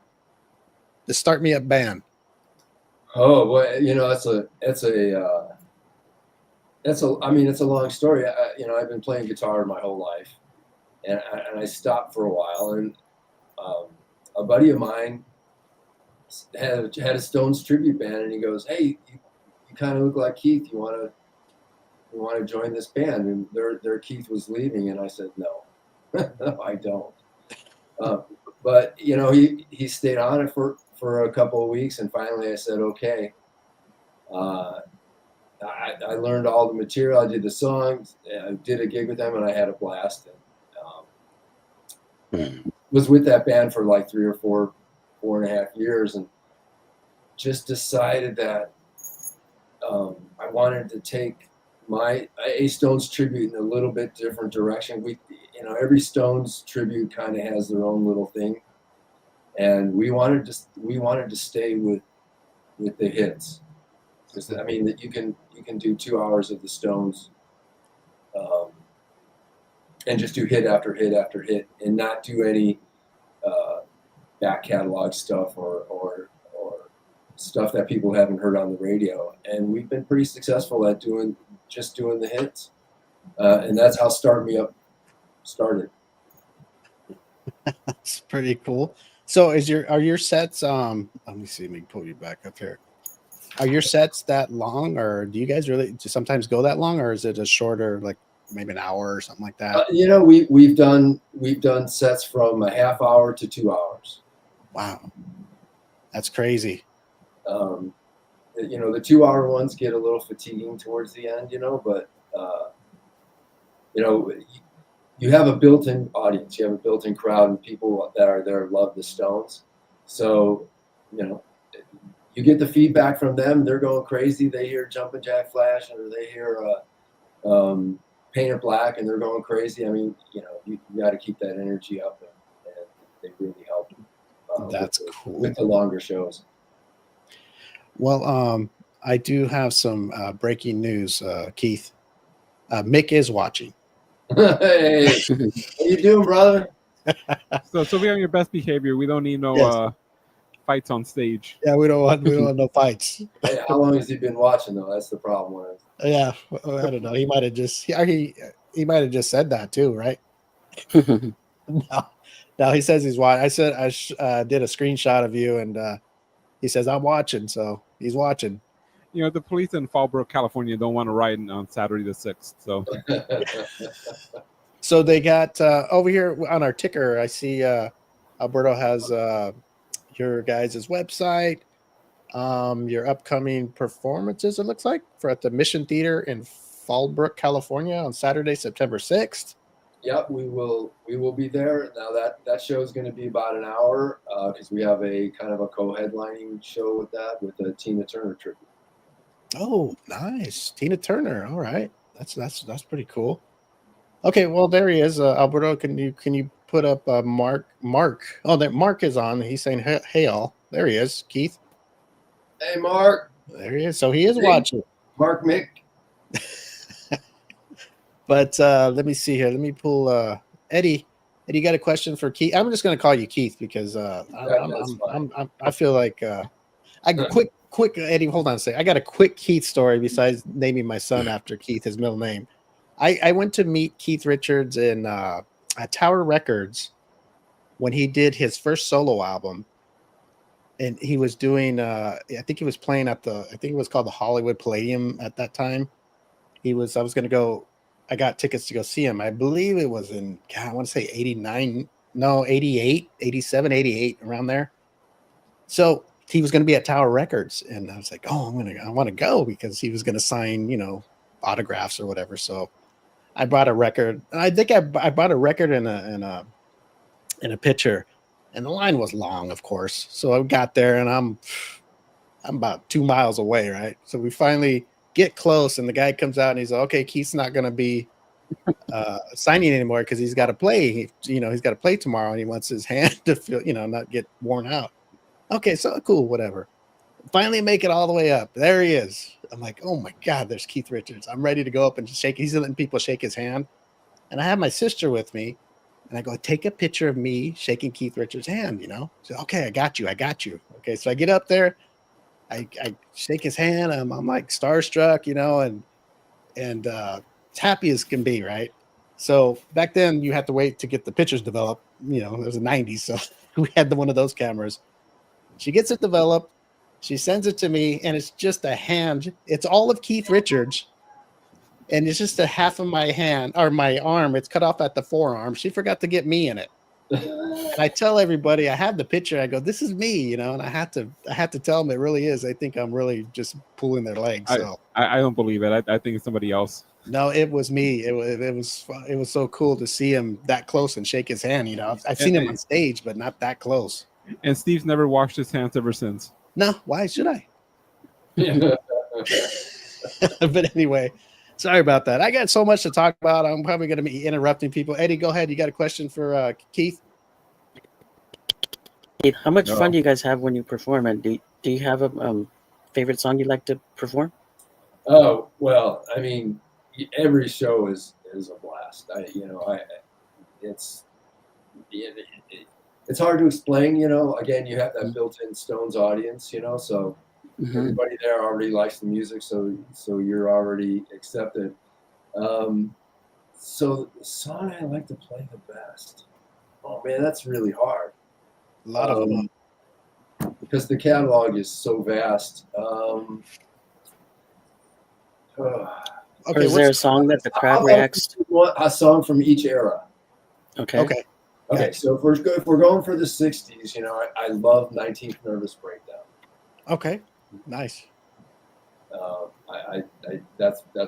The Start Me Up band. Oh, well, it's a long story. I've been playing guitar my whole life, and I stopped for a while, and a buddy of mine had a Stones tribute band, and he goes, "Hey, you kind of look like Keith. You want to join this band?" And their Keith was leaving, and I said, "No, no, I don't." But he stayed on it for a couple of weeks, and finally I said, "Okay." I learned all the material. I did the songs. I did a gig with them, and I had a blast. And was with that band for like 3 or 4.5 years, and just decided that I wanted to take a Stones tribute in a little bit different direction. Every Stones tribute kind of has their own little thing, and we wanted to stay with the hits. Because that you can do 2 hours of the Stones, and just do hit after hit after hit, and not do any back catalog stuff or stuff that people haven't heard on the radio. And we've been pretty successful at doing the hits, and that's how Start Me Up started. That's pretty cool. So are your sets let me see, let me pull you back up here. Are your sets that long, or do you guys really sometimes go that long, or is it a shorter, like maybe an hour or something like that? We've done sets from a half hour to 2 hours. Wow, that's crazy. The 2 hour ones get a little fatiguing towards the end, but you have a built-in audience, you have a built-in crowd, and people that are there love the Stones. So, you get the feedback from them. They're going crazy. They hear Jumpin' Jack Flash, or they hear Painted Black, and they're going crazy. You got to keep that energy up, and they really help. That's cool. With the longer shows. Well, I do have some breaking news, Keith. Mick is watching. Hey, what you doing, brother? So be on your best behavior. We don't need no fights on stage. Yeah, we don't want no fights. Hey, how long has he been watching though? That's the problem. Yeah, I don't know. He might have just he might have just said that too, right? No, he says he's watching. I said I did a screenshot of you, and he says I'm watching, so he's watching. The police in Fallbrook, California, don't want to ride on Saturday the 6th. So, so they got over here on our ticker. I see Alberto has your guys' website. your upcoming performances, it looks like, for at the Mission Theater in Fallbrook, California on Saturday, September 6th. Yep, we will be there. Now that show is going to be about an hour because we have a kind of a co-headlining show with that with the Tina Turner tribute. Oh, nice. Tina Turner. All right. That's pretty cool. Okay, well there he is. Alberto, can you put up Mark? Oh, that Mark is on. He's saying hey all. There he is. Keith. Hey, Mark. There he is. So he is Hey. watching. Mark Mick. But let me see here. Let me pull Eddie. Eddie, you got a question for Keith? I'm just going to call you Keith because I feel like quick Eddie. Hold on a second. I got a quick Keith story besides naming my son after Keith, his middle name. I went to meet Keith Richards in at Tower Records when he did his first solo album, and he was doing. I think he was playing at I think it was called the Hollywood Palladium at that time. I was going to go. I got tickets to go see him. I believe it was in, God, I want to say 89, no, 88, 87, 88, around there. So he was going to be at Tower Records. And I was like, oh, I want to go because he was going to sign, autographs or whatever. So I brought a record. And I think I bought a record in a picture. And the line was long, of course. So I got there and I'm about 2 miles away, right? So we finally get close and the guy comes out and he's like, okay, Keith's not going to be signing anymore because he's got to play. He's got to play tomorrow and he wants his hand to feel, not get worn out. Okay, so cool, whatever. Finally make it all the way up. There he is. I'm like, oh my God, there's Keith Richards. I'm ready to go up and just shake. He's letting people shake his hand. And I have my sister with me and I go, take a picture of me shaking Keith Richards' hand, So, okay, I got you. Okay, so I get up there. I shake his hand. I'm like starstruck, and as happy as can be, right? So back then you had to wait to get the pictures developed. It was the 90s, so we had one of those cameras. She gets it developed. She sends it to me, and it's just a hand. It's all of Keith Richards, and it's just a half of my hand or my arm. It's cut off at the forearm. She forgot to get me in it. And I tell everybody, I have the picture. I go, this is me, and I had to tell them it really is. I think I'm really just pulling their legs. So I don't believe it. I think it's somebody else. No, it was me. It was so cool to see him that close and shake his hand. I've seen him on stage, but not that close. And Steve's never washed his hands ever since. No, why should I? But anyway, sorry about that. I got so much to talk about. I'm probably going to be interrupting people. Eddie, go ahead. You got a question for Keith? How much fun do you guys have when you perform? And do you have a favorite song you like to perform? Oh, well, I mean, every show is a blast. It's hard to explain. Again, you have that built-in Stones audience. So everybody there already likes the music, so you're already accepted. So the song I like to play the best. Oh man, that's really hard. A lot of them. Because the catalog is so vast. Okay, is there a song that the crowd reacts to? A song from each era. Okay. So if we're going for the 60s, I love 19th Nervous Breakdown. Okay, nice. That's a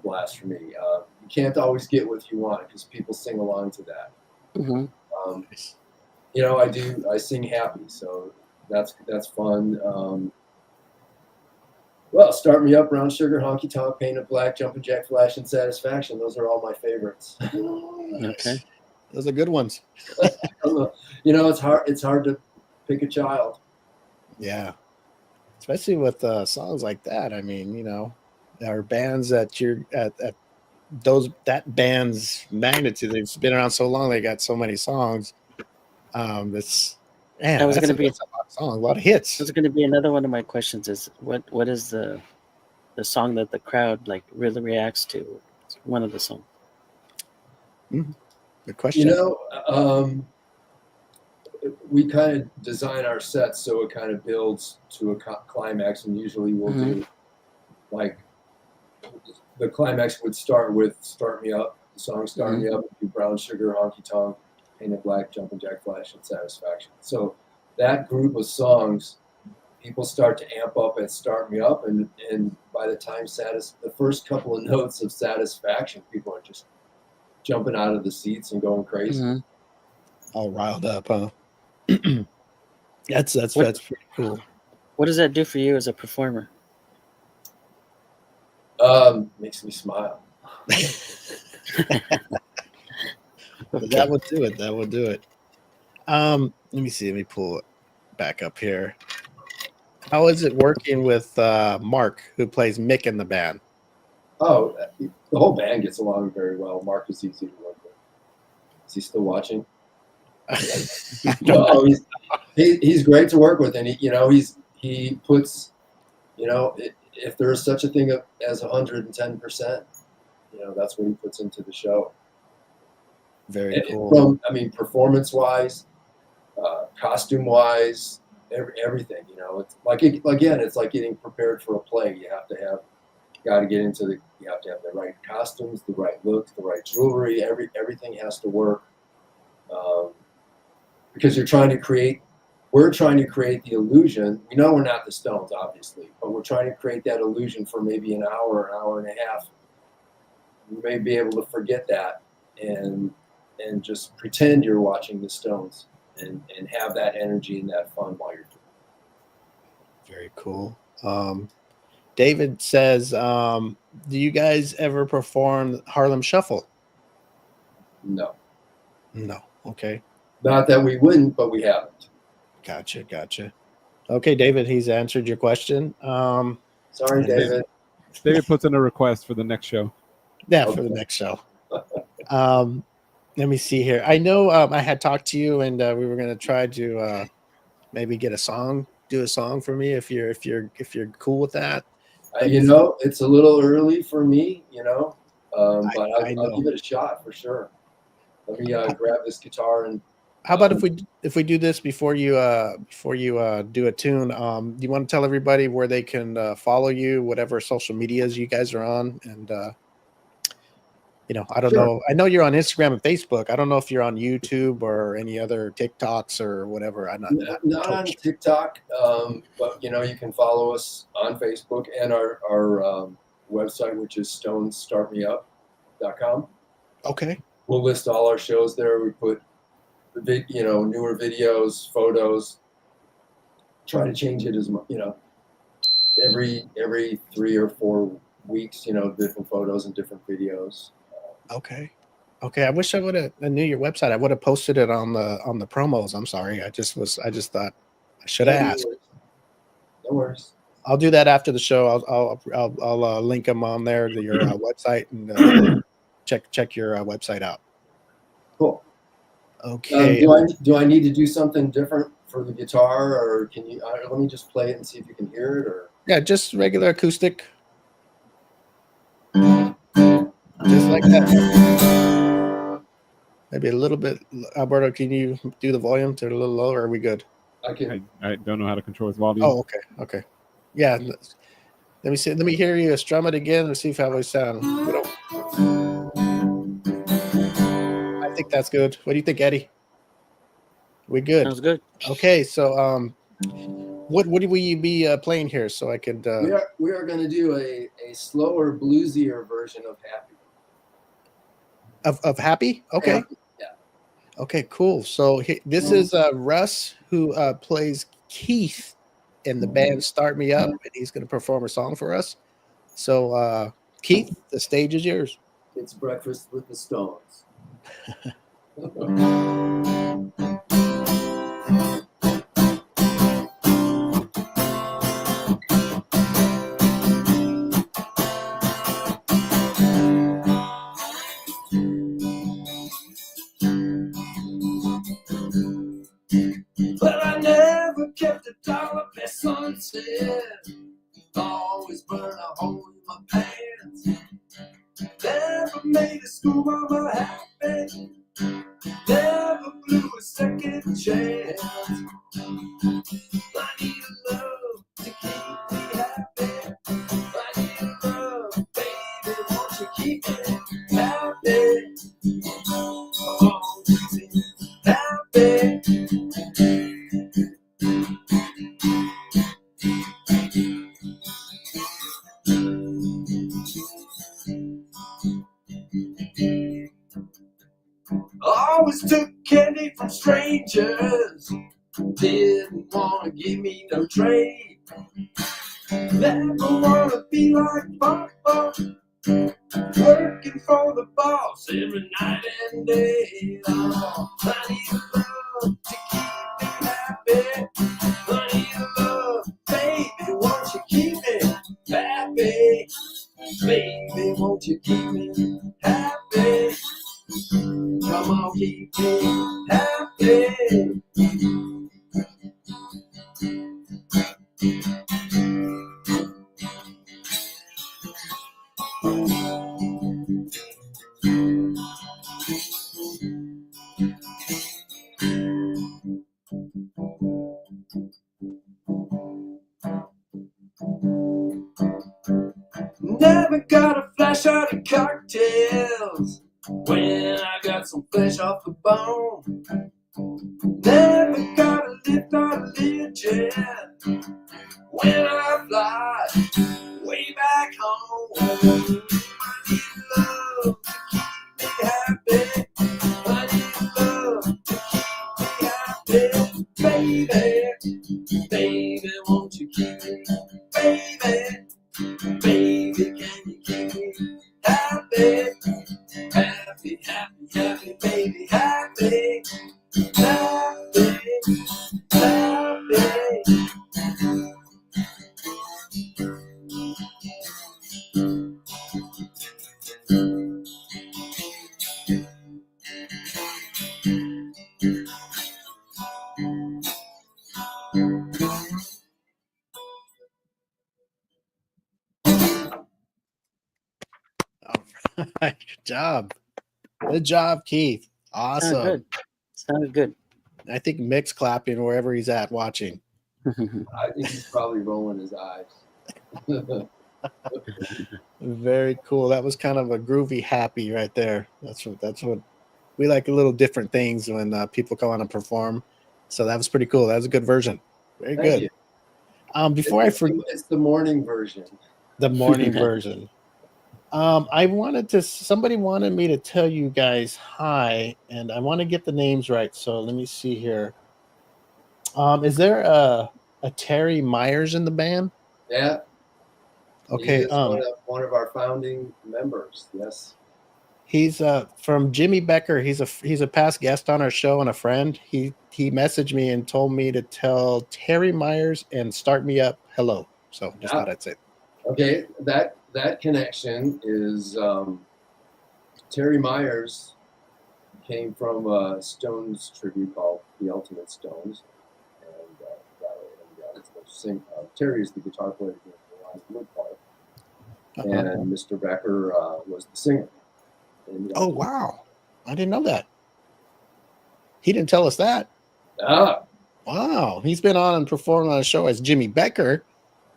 blast for me. You can't always get what you want because people sing along to that. Mm-hmm. I sing happy, so that's fun. Well, Start Me Up, Brown Sugar, Honky Tonk, Painted Black, Jumpin' Jack Flash, and Satisfaction. Those are all my favorites. Okay. Those are good ones. It's hard to pick a child. Yeah. Especially with songs like that. I mean, there are bands that you're at that band's magnitude. They've been around so long, they got so many songs. That was going to be a lot of hits. That's going to be another one of my questions is what is the song that the crowd like really reacts to? It's one of the songs. Mm-hmm. Good question. We kind of design our sets so it kind of builds to a climax, and usually we'll do like the climax would start with "Start Me Up." The song "Start Me Up" would be Brown Sugar, Honky Tonk, Painted Black, Jumpin' Jack Flash, and Satisfaction. So that group of songs people start to amp up and start me up, and by the time the first couple of notes of Satisfaction, people are just jumping out of the seats and going crazy. Mhm. All riled up, huh? That's What- pretty cool. What does that do for you as a performer? Makes me smile. That would do it. That would do it. Let me see. Let me pull it back up here. How is it working with Mark, who plays Mick in the band? Oh, the whole band gets along very well. Mark is easy to work with. Is he still watching? No, he's great to work with, and he puts, if there is such a thing as 110%, that's what he puts into the show. Very cool. From performance wise, costume wise, everything. It's like it's like getting prepared for a play. You have to have the right costumes, the right looks, the right jewelry. Everything has to work. Because we're trying to create the illusion. We know we're not the Stones, obviously, but we're trying to create that illusion for maybe an hour and a half. You may be able to forget that and just pretend you're watching the Stones and have that energy and that fun while you're doing it. Very cool. David says, do you guys ever perform Harlem Shuffle? No. Okay. Not that we wouldn't, but we haven't. Gotcha. Okay, David, he's answered your question. Sorry, David. David puts in a request for the next show. Yeah, for the next show. Let me see here. I know I had talked to you, and we were going to try to maybe do a song for me if you're cool with that. It's a little early for me, but I'll give it a shot for sure. Let me grab this guitar and. How about if we do this before you do a tune? Do you want to tell everybody where they can follow you, whatever social medias you guys are on, and I don't know. I know you're on Instagram and Facebook. I don't know if you're on YouTube or any other TikToks or whatever. I'm not on TikTok, but you can follow us on Facebook and our website, which is stonestartmeup.com. Okay. We'll list all our shows there. We put newer videos, photos. Try to change it as much, every 3 or 4 weeks, different photos and different videos. Okay. I wish I knew your website. I would have posted it on the promos. I'm sorry. I just thought I should have asked. No worries. I'll do that after the show. I'll link them on there to your website and check your website out. Cool. Okay. Do I need to do something different for the guitar, or can you? Let me just play it and see if you can hear it. Or yeah, just regular acoustic, just like that. Maybe a little bit. Alberto, can you do the volume to a little lower? Are we good? I can. I don't know how to control his volume. Oh, okay. Yeah. Let me see. Let me hear you strum it again and see how we sound. I think that's good. What do you think, Eddie? We good? Sounds good. Okay, so what would we be playing here? So I could. We are going to do a slower, bluesier version of Happy. Of Happy? Okay. Happy. Yeah. Okay, cool. So this is Russ, who plays Keith in the band Start Me Up, and he's going to perform a song for us. So Keith, the stage is yours. It's Breakfast with the Stones. Well, I never kept a dollar best sunset. Always burn a hole in my pants. Never made a school mama happy. Never blew a second chance. I need a love to keep me happy. I need a love, baby, won't you keep me happy? Oh, keep me happy. Strangers didn't want to give me no trade. Never want to be like Papa, working for the boss every night and day. Oh, I need love to keep me happy. I need love, baby, won't you keep me happy? Baby, won't you keep me happy? Come on, keep me happy. Never got a flash out of cocktails when I got some flesh off the bone. Never got a lift on a Learjet when I fly way back home. I need love to keep me happy. I need love to keep me happy. Baby, baby, won't you keep me? Baby, baby, can you keep me happy? Happy, happy, happy, baby, happy. Happy, happy. All right, good job, Keith. Awesome. Sounded good. I think Mick's clapping wherever he's at watching. I think he's probably rolling his eyes. Very cool. That was kind of a groovy happy right there. That's what we like, a little different things when people come on and perform. So that was pretty cool. That was a good version. Very Thank good. you. Before I forget It's the morning version. the morning version. Somebody wanted me to tell you guys hi, and I want to get the names right. So let me see here. Is there a Terry Myers in the band? Yeah. Okay. He is one of our founding members. Yes. He's from Jimmy Becker. He's a past guest on our show and a friend. He messaged me and told me to tell Terry Myers and Start Me Up hello. So just thought I'd say. Okay, that connection is Terry Myers came from a Stones tribute called The Ultimate Stones, and Terry is the guitar player in the Ronnie Wood part, and Mr. Becker was the singer. Oh wow, I didn't know that. He didn't tell us that. Wow, he's been on and performed on a show as Jimmy Becker,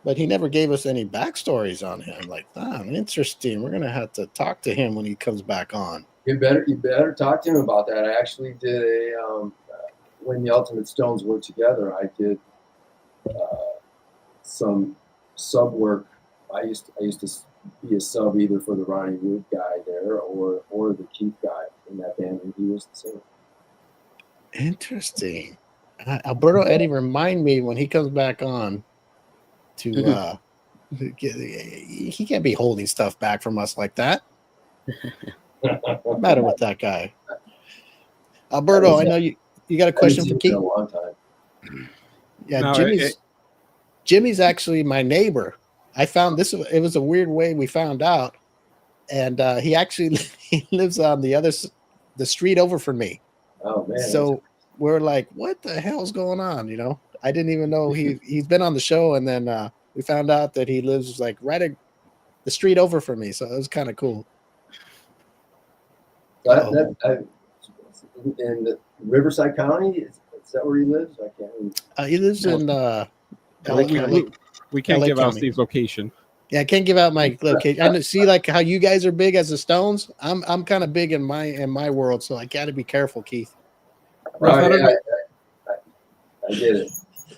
but he never gave us any backstories on him. Like, interesting. We're gonna have to talk to him when he comes back on. You better talk to him about that. I actually did when the Ultimate Stones were together. I did some sub work. I used to be a sub either for the Ronnie Wood guy there or the Keith guy in that band, and he was the singer. Interesting. Alberto Eddie, remind me when he comes back on to he can't be holding stuff back from us like that. What's the matter with that guy? Alberto, I know you got a question for Keith. A long time. Yeah, No, Jimmy's actually my neighbor. I found this. It was a weird way we found out, and he lives on the street over from me. Oh man! So we're like, what the hell's going on? You know, I didn't even know he's been on the show, and then we found out that he lives like right the street over from me. So it was kind of cool. In Riverside County, is that where he lives? I can't remember. He lives in LA County. We can't LA give out County. Steve's location. Yeah, I can't give out my location. I see, like how you guys are big as the Stones. I'm kind of big in my world, so I got to be careful, Keith. Right, I get it.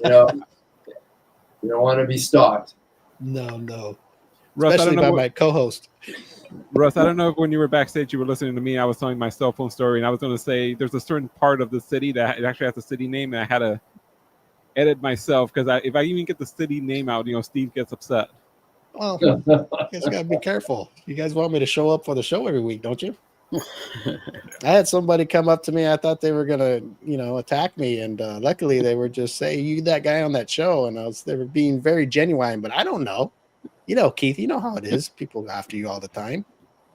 You know, you don't want to be stalked. No. Russ, Especially by my co-host. Russ, I don't know if when you were backstage you were listening to me. I was telling my cell phone story, and I was going to say there's a certain part of the city that it actually has a city name, and I had to edit myself because if I even get the city name out, Steve gets upset. Well, you guys gotta be careful. You guys want me to show up for the show every week, don't you? I had somebody come up to me. I thought they were gonna, attack me, and luckily they were just saying, "You that guy on that show," and they were being very genuine. But I don't know. Keith, you know how it is. People go after you all the time.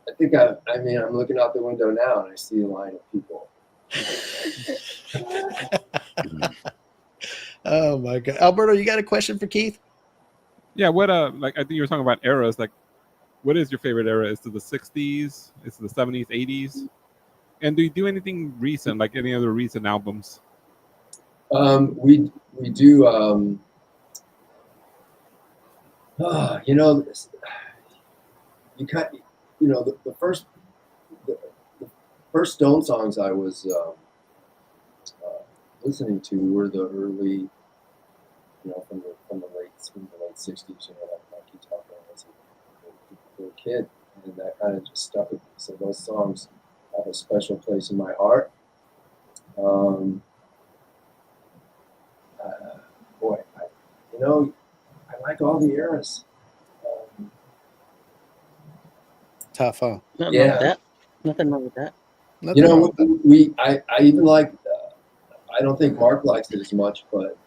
I think I'm looking out the window now and I see a line of people. Oh my God, Alberto, you got a question for Keith? Yeah, what like I think you were talking about eras. Like, what is your favorite era? Is it the '60s? Is it the '70s, '80s? And do you do anything recent, like any other recent albums? We do. You cut. The first Stone songs I was listening to were the early, from the late '60s. Like you talked about as a kid, and that kind of just stuck with me. So those songs have a special place in my heart. Boy, I like all the eras. Tough, huh? Nothing wrong with that. Nothing wrong with that. I even like. I don't think Mark likes it as much, but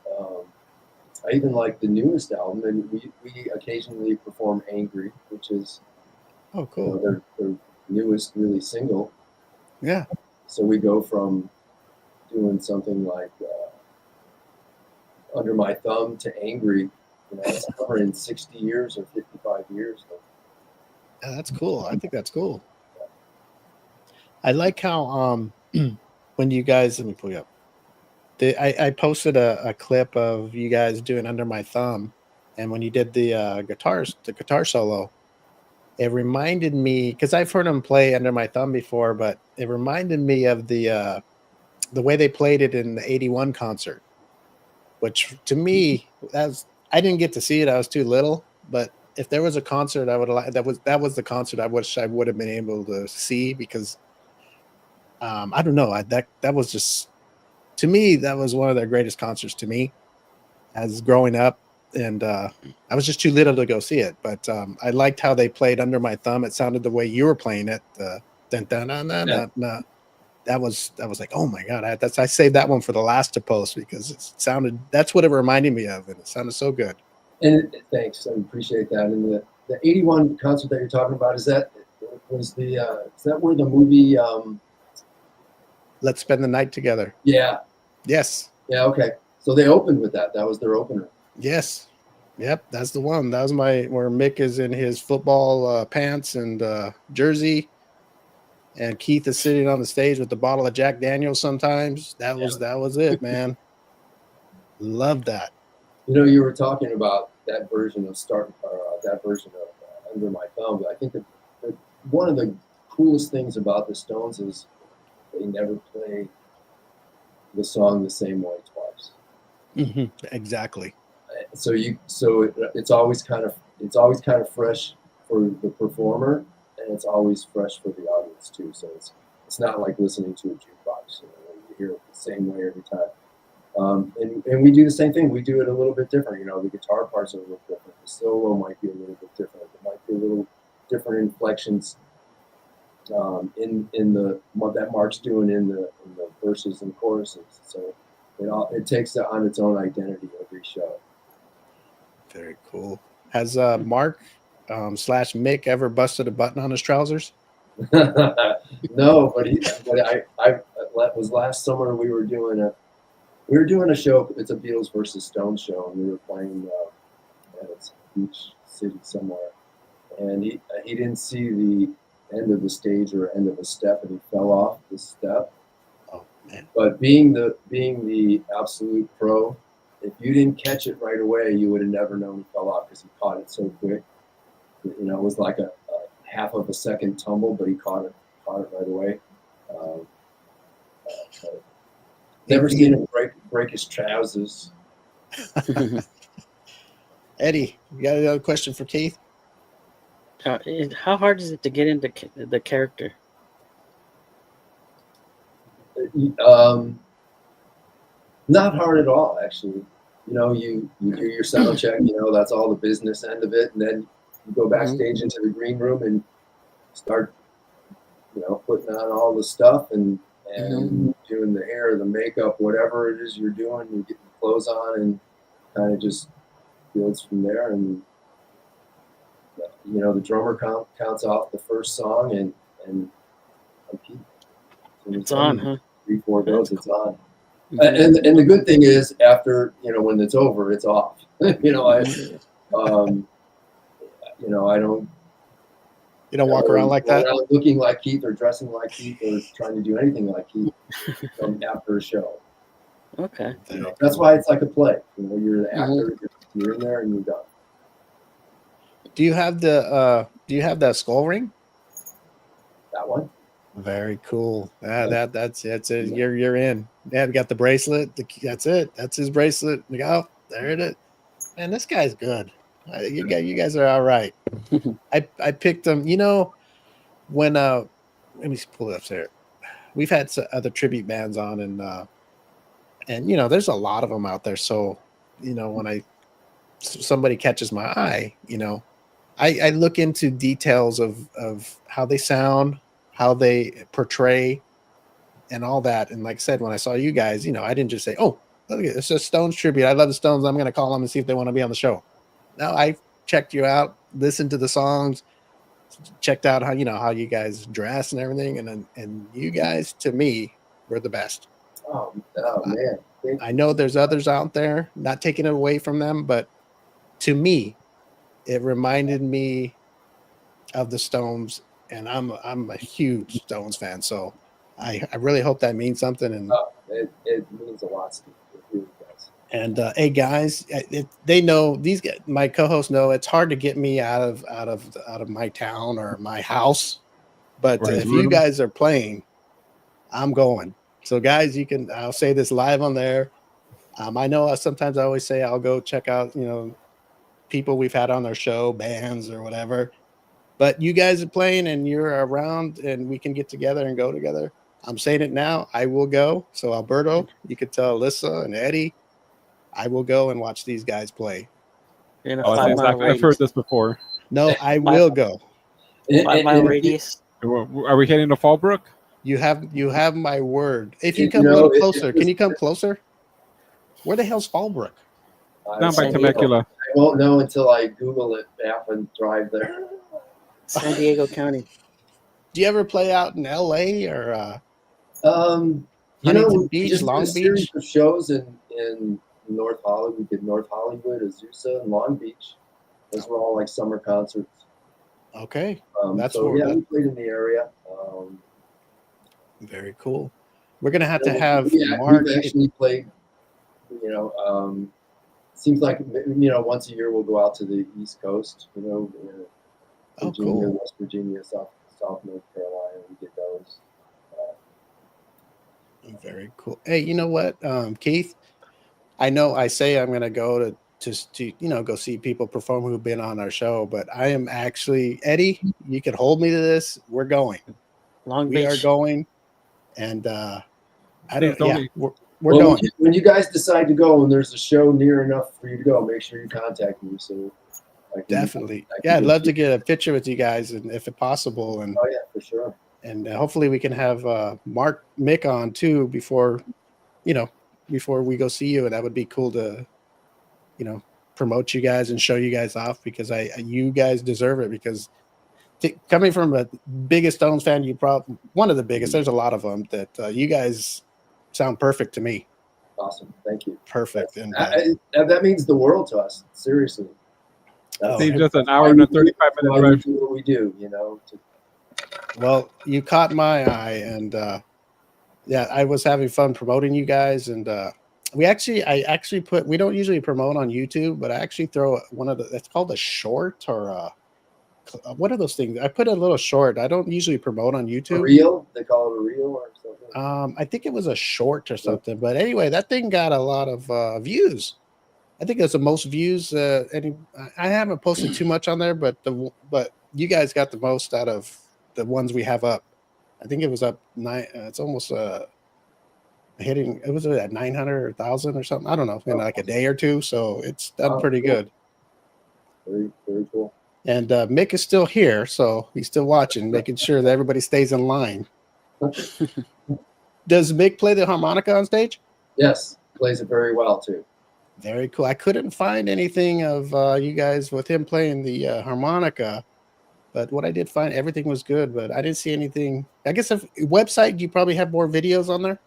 I even like the newest album, and we occasionally perform "Angry," which is cool. Their newest really single. Yeah. So we go from doing something like "Under My Thumb" to "Angry." It's covering 60 years or 55 years. Yeah, that's cool. I think that's cool. I like how when you guys, let me pull you up. I posted a clip of you guys doing "Under My Thumb," and when you did the guitar solo, it reminded me, because I've heard them play "Under My Thumb" before, but it reminded me of the way they played it in the '81 concert, which to me, I didn't get to see it. I was too little, but if there was a concert I would like, that was the concert I wish I would have been able to see, because I don't know, that was just, to me, that was one of their greatest concerts to me as growing up. And I was just too little to go see it, but I liked how they played "Under My Thumb." It sounded the way you were playing it. Dun, dun, dun, dun, dun, dun. That was like, oh my God, I saved that one for the last to post, because that's what it reminded me of, and it sounded so good. And thanks, I appreciate that. And the '81 concert that you're talking about, is that where the movie Let's Spend the Night Together? Yeah. Yes. Yeah. Okay. So they opened with that. That was their opener. Yes. Yep. That's the one. That was where Mick is in his football pants and jersey, and Keith is sitting on the stage with the bottle of Jack Daniels. Sometimes that was it, man. Love that. You were talking about that version of "Under My Thumb." But I think that one of the coolest things about the Stones is they never play the song the same way twice. Mm-hmm. Exactly. So it's always kind of fresh for the performer, and it's always fresh for the audience too. So it's not like listening to a jukebox. You hear it the same way every time. And we do the same thing. We do it a little bit different. The guitar parts are a little different. The solo might be a little bit different. There might be a little different inflections in that Mark's doing in the verses and choruses. So it takes on its own identity every show. Very cool. Has Mark / Mick ever busted a button on his trousers? No, but I was last summer. We were doing a show. It's a Beatles versus Stones show, and we were playing at a beach city somewhere. And he didn't see the end of the stage or end of a step, and he fell off the step. Oh man! But being the absolute pro, if you didn't catch it right away, you would have never known he fell off, because he caught it so quick. It was like a half of a second tumble, but he caught it right away. Never seen him break his trousers. Eddie, you got another question for Keith? How hard is it to get into the character? Not hard at all, actually. You do your sound check. That's all the business end of it, and then you go backstage into the green room and start, putting on all the stuff and doing the hair, the makeup, whatever it is you're doing. You get the clothes on and kind of just builds from there. And the drummer counts off the first song and keep. It's on, huh? 3-4 goes, it's on. And the good thing is, after when it's over, it's off. I don't. You don't walk around like that? Around looking like Keith or dressing like Keith or trying to do anything like Keith after a show. Okay. That's why it's like a play. You're the actor. You're in there and you're done. Do you have that skull ring? That one. Very cool. That's it. You're in. Dad got the bracelet. That's it. That's his bracelet. Oh, there it is. Man, this guy's good. You guys are all right. I picked them. When let me pull it up there. We've had other tribute bands on, and there's a lot of them out there. So when somebody catches my eye, I look into details of how they sound, how they portray, and all that. And like I said, when I saw you guys, I didn't just say, "Oh, look at it, it's a Stones tribute. I love the Stones. I'm going to call them and see if they want to be on the show." No, I checked you out, listened to the songs, checked out how you guys dress and everything, and you guys, to me, were the best. Oh man! I know there's others out there, not taking it away from them, but to me, it reminded me of the Stones, and I'm a huge Stones fan, so I really hope that means something. And it means a lot to me. It really does. And hey, guys, they know, these guys, my co-hosts know, it's hard to get me out of my town or my house. But if you guys are playing, I'm going. So, guys, I'll say this live on there. I know sometimes I always say I'll go check out, people we've had on our show, bands or whatever. But you guys are playing and you're around and we can get together and go together. I'm saying it now. I will go. So, Alberto, you could tell Alyssa and Eddie, I will go and watch these guys play. I've heard this before. No, I will go. 5-mile radius. Are we heading to Fallbrook? You have my word. If you come a little closer, can you come closer? Where the hell's Fallbrook? Down by Temecula. I won't know until I Google it map and drive there. San Diego County. Do you ever play out in LA or Beach, just Long a series Beach? of shows in North Hollywood. We did North Hollywood, Azusa, and Long Beach. Those were all like summer concerts. Okay. We played in the area. Very cool. We're gonna have to have Mark. We've actually played. Seems like once a year we'll go out to the East Coast. Virginia, cool. West Virginia, South North Carolina. We get those. Very cool. Hey, you know what, Keith? I know I say I'm going to go to go see people perform who've been on our show, but I am actually, Eddie, you can hold me to this. We're going. Long Beach. We are going, and we're going. When you guys decide to go and there's a show near enough for you to go, make sure you contact me. So definitely, I'd love to get a picture with you guys, and if possible, and for sure. And hopefully we can have Mick on too before we go see you, and that would be cool to promote you guys and show you guys off, because you guys deserve it, because coming from a biggest Stones fan, one of the biggest, there's a lot of them, that you guys sound perfect to me. Awesome. Thank you. Perfect. And that means the world to us. Seriously. It's just an hour and a 35-minute drive. Do what we do, Well, you caught my eye, and I was having fun promoting you guys, and we don't usually promote on YouTube, but I actually throw it's called a short, or what are those things? I put a little short. I don't usually promote on YouTube. A reel? They call it a reel or something? I think it was a short or something, but anyway, that thing got a lot of views. I think it's the most views. I haven't posted too much on there, but you guys got the most out of the ones we have up. I think it was up 9. It's almost hitting. It was at 900 or 1,000 or something. I don't know, in like a day or two. So it's done pretty Cool. good. Very, very cool. And Mick is still here, so he's still watching, making sure that everybody stays in line. Does Mick play the harmonica on stage? Yes, plays it very well too. Very cool. I couldn't find anything of you guys with him playing the harmonica, but what I did find, everything was good, but I didn't see anything. I guess if website, you probably have more videos on there.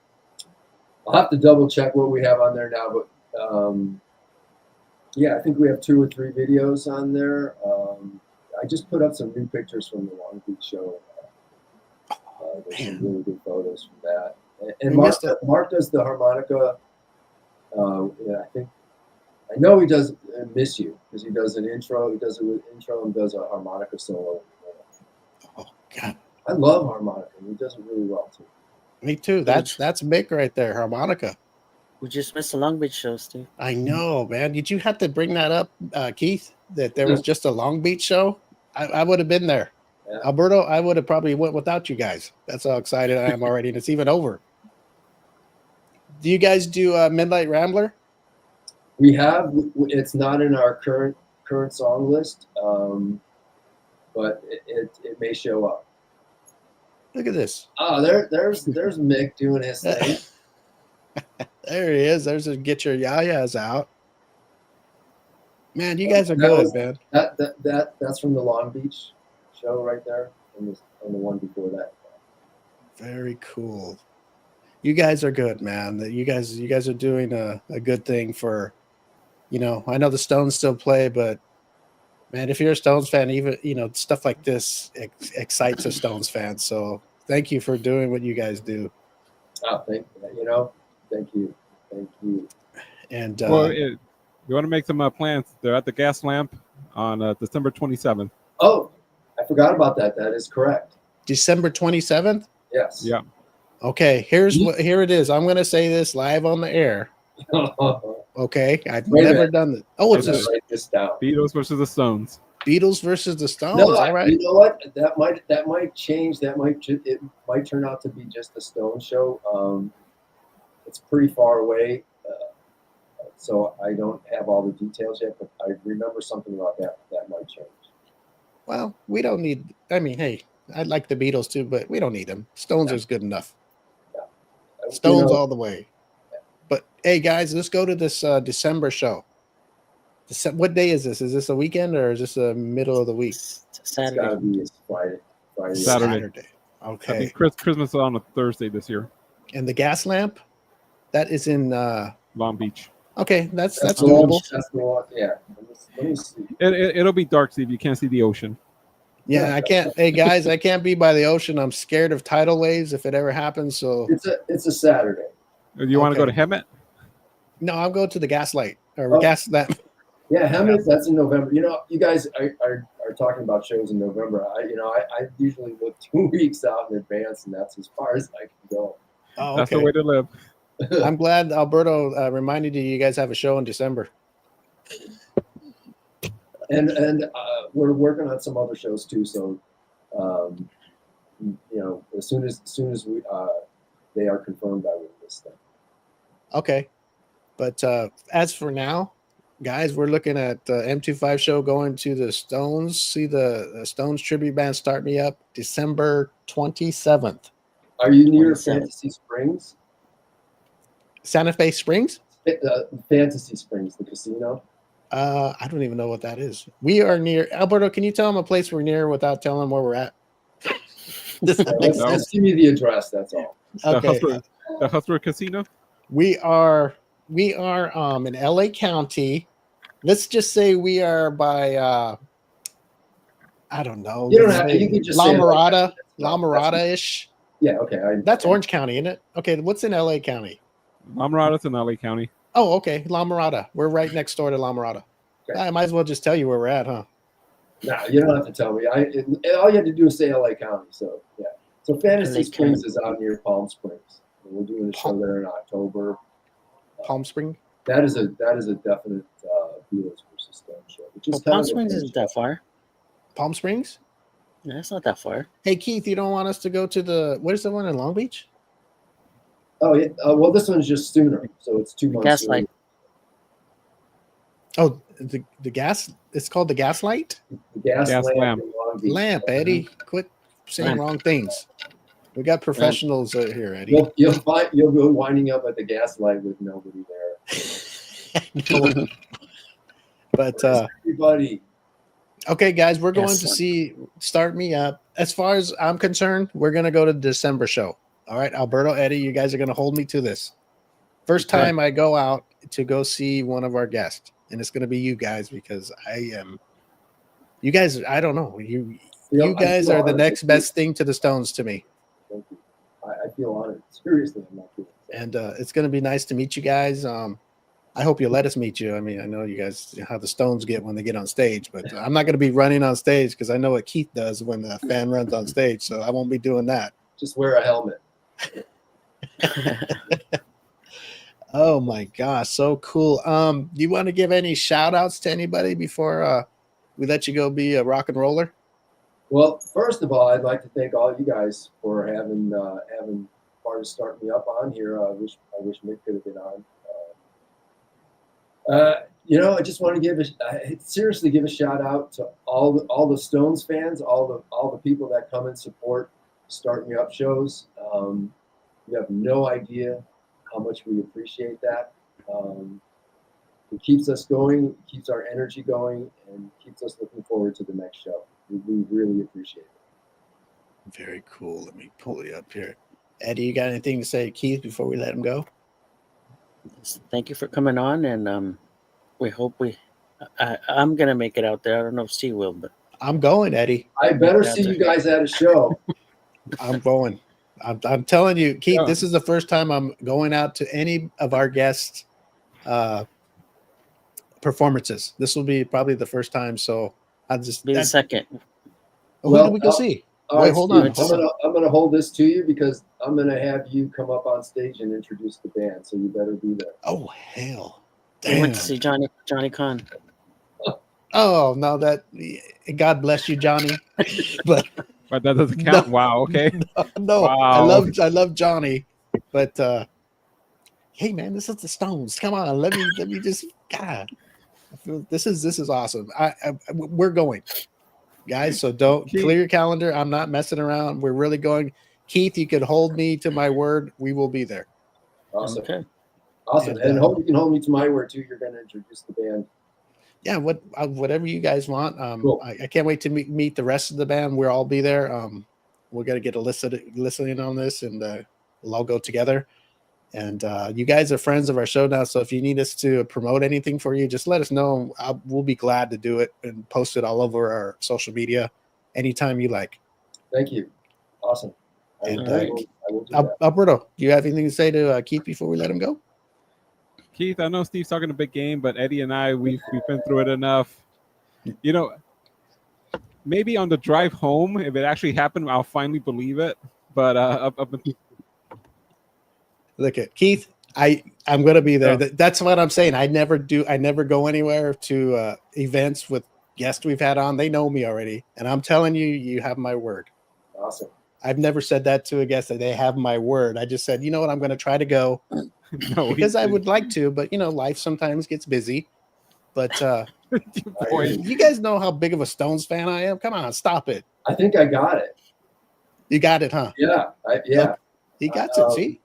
I'll have to double check what we have on there now, but yeah, I think we have 2 or 3 videos on there. I just put up some new pictures from the Long Beach show. There's some really good photos from that. And Mark does the harmonica. Yeah, I know he does Miss You, because he does an intro. He does it with intro and does a harmonica solo. Oh God, I love harmonica. He does it really well too. me too. That's Mick right there, harmonica. We just missed the Long Beach show, Steve. I know, man. Did you have to bring that up, Keith? That there was just a Long Beach show? I would have been there. Yeah. Alberto, I would have probably went without you guys. That's how excited I am already, and it's even over. Do you guys do Midnight Rambler? We have. It's not in our current song list, but it may show up. Look at this. Oh, there's Mick doing his thing. There he is. There's a get your yayas out. Man, you guys are good, man. That's from the Long Beach show right there, and the one before that. Very cool. You guys are good, man. You guys are doing a good thing for, I know the Stones still play, but man, if you're a Stones fan, even, stuff like this excites a Stones fan. So thank you for doing what you guys do. Oh, thank you. And you want to make some plans? They're at the Gas Lamp on December 27th. Oh, I forgot about that. That is correct. December 27th? Yes. Yeah. Okay, here it is. I'm going to say this live on the air. Okay, I've never done this. Oh, it's write this down. Beatles versus the Stones. Beatles versus the Stones. No, all right. You know what? That might change. It might turn out to be just a Stones show. It's pretty far away, so I don't have all the details yet. But I remember something about that might change. Well, we don't need. I mean, hey, I like the Beatles too, but we don't need them. Stones is good enough. Yeah. Stones all the way. Yeah. But hey, guys, let's go to this December show. What day is this? Is this a weekend or is this a middle of the week? It's Saturday. It's gotta be Friday. Saturday. Okay. I think Christmas is on a Thursday this year. And the Gas Lamp, that is in Long Beach. Okay, that's the one. doable. That's the one. Yeah. Let me see. It'll be dark, Steve. You can't see the ocean. Yeah, I can't. Hey guys, I can't be by the ocean. I'm scared of tidal waves if it ever happens. So it's a Saturday. Do you want to go to Hemet? No, I'll go to the Gaslight or Gas Lamp. Yeah, Hemet. That's in November. You guys are talking about shows in November. I usually look 2 weeks out in advance, and that's as far as I can go. Oh, okay. That's the way to live. I'm glad Alberto reminded you guys have a show in December. And we're working on some other shows too. So, as soon as we they are confirmed, I will list them. Okay, but as for now, guys, we're looking at the M25 show going to the Stones. See the Stones tribute band Start Me Up December 27th. Are you near Fantasy Springs? Santa Fe Springs? Fantasy Springs, the casino. I don't even know what that is. We are near Alberto. Can you tell them a place we're near without telling them where we're at? Just give me the address. That's all. Okay. The Hustler Casino. We are in LA County. Let's just say we are by I don't know. You don't have to. You can just La say Mirada, La Mirada-ish. Yeah. Okay. That's Orange County, isn't it? Okay. What's in LA County? La Mirada's in LA County. Oh, okay. La Mirada. We're right next door to La Mirada. Okay. I might as well just tell you where we're at, huh? No, you don't have to tell me. All you have to do is say LA County. So yeah. So Fantasy Springs is out near Palm Springs. And we're doing a show there in October. Palm Spring. That is a definite Beatles versus Stones show. Which is Palm Springs isn't that far. Palm Springs? Yeah, it's not that far. Hey Keith, you don't want us to go to where's the one in Long Beach? Oh yeah. Well, this one's just sooner, so it's 2 months. Gaslight. Oh, the gas. It's called the Gaslight The gas Gas lamp lamp. in Long Beach. Lamp. Eddie, quit saying Lamp. wrong things. We got professionals here, Eddie. You'll go winding up at the gaslight with nobody there. But Where's everybody. okay, guys, we're going to Yes. see Start Me Up. As far as I'm concerned, we're going to go to the December show. All right, Alberto, Eddie, you guys are going to hold me to this. First Okay. time I go out to go see one of our guests, and it's going to be you guys because I am. You guys, I don't know. You guys are the next best thing to the Stones to me. Thank you. I feel honored. Seriously, I'm not kidding. And it's going to be nice to meet you guys. I hope you let us meet you. I mean, I know you guys how the Stones get when they get on stage, but I'm not going to be running on stage because I know what Keith does when a fan runs on stage, so I won't be doing that. Just wear a helmet. Oh my gosh, so cool. Do you want to give any shout outs to anybody before we let you go be a rock and roller? Well, first of all, I'd like to thank all you guys for having part of Start Me Up on here. I wish Mick could have been on. I just want to seriously give a shout out to all the Stones fans, all the people that come and support Start Me Up shows. You have no idea how much we appreciate that. It keeps us going, keeps our energy going, and keeps us looking forward to the next show. We really appreciate it. Very cool. Let me pull you up here. Eddie, you got anything to say to Keith before we let him go? Thank you for coming on, and we hope I'm gonna make it out there. I don't know if Steve will, but I'm going, Eddie. I better see you guys at a show. I'm going. I'm telling you, Keith, Yeah. this is the first time I'm going out to any of our guests' performances. This will be probably the first time. So I just be the second. who did we go see? All Wait, right, hold Steve, on. I'm gonna hold this to you because I'm gonna have you come up on stage and introduce the band. So you better be there. Oh hell! We went to Damn. see Johnny Kahn. Oh no, God bless you, Johnny. But But that doesn't count. No. Wow. Okay. no, Wow. I love Johnny. But hey man, this is the Stones. Come on, let me just God. I feel this is awesome. We're going, guys. So don't Keith. clear your calendar. I'm not messing around. We're really going. Keith, you can hold me to my word. We will be there. Awesome, Okay. awesome, And, and you can hold me to my word too. You're gonna introduce the band. Yeah, whatever you guys want. Cool. I can't wait to meet the rest of the band. We'll all be there. We're gonna get a listening on this, and we'll all go together. And you guys are friends of our show now, so if you need us to promote anything for you, just let us know. We'll be glad to do it and post it all over our social media anytime you like. Thank you. Awesome. And, I will do that. Alberto, do you have anything to say to Keith before we let him go? Keith, I know Steve's talking a big game, but Eddie and I, we've been through it enough. You know, maybe on the drive home, if it actually happened, I'll finally believe it. But Look at Keith. I'm going to be there. Oh. That's what I'm saying. I never go anywhere to events with guests we've had on. They know me already, and I'm telling you, you have my word. Awesome. I've never said that to a guest that they have my word. I just said, you know what, I'm going to try to go. no, Because I would like to, but life sometimes gets busy. But Boy, you guys know how big of a Stones fan I am. Come on, stop it. I think I got it. You got it, huh? Yeah. Yeah. He got it. See,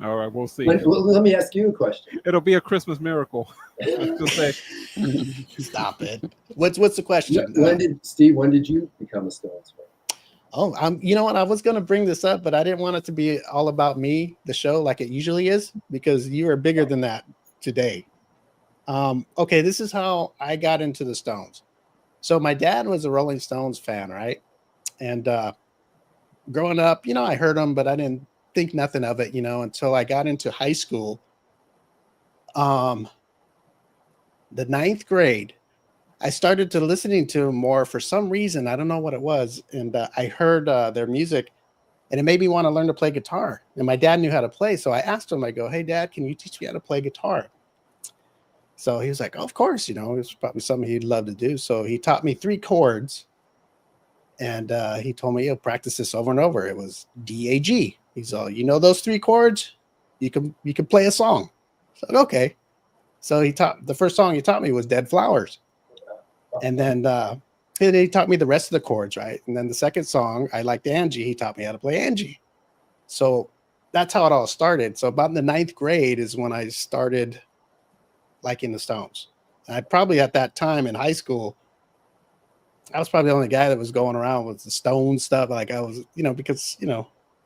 all right, we'll see. Let me ask you a question. It'll be a Christmas miracle. Let's just say. stop it. What's the question? When did you become a Stones fan? Oh, you know what? I was going to bring this up, but I didn't want it to be all about me, the show, like it usually is, because you are bigger than that today. Okay, this is how I got into the Stones. So my dad was a Rolling Stones fan, right? And growing up, I heard them, but I didn't think nothing of it, until I got into high school. The 9th grade, I started to listening to them more for some reason. I don't know what it was. And I heard their music, and it made me want to learn to play guitar. And my dad knew how to play. So I asked him, I go, hey, Dad, can you teach me how to play guitar? So he was like, oh, of course, it was probably something he'd love to do. So he taught me 3 chords. And he told me, practice this over and over. It was D-A-G. He's all, you know those 3 chords? You can play a song. I said, okay. So the first song he taught me was Dead Flowers. And then he taught me the rest of the chords, right? And then the second song, I liked Angie. He taught me how to play Angie. So that's how it all started. So about in the 9th grade is when I started liking the Stones. And I probably at that time in high school, I was probably the only guy that was going around with the Stones stuff. Like I was, because,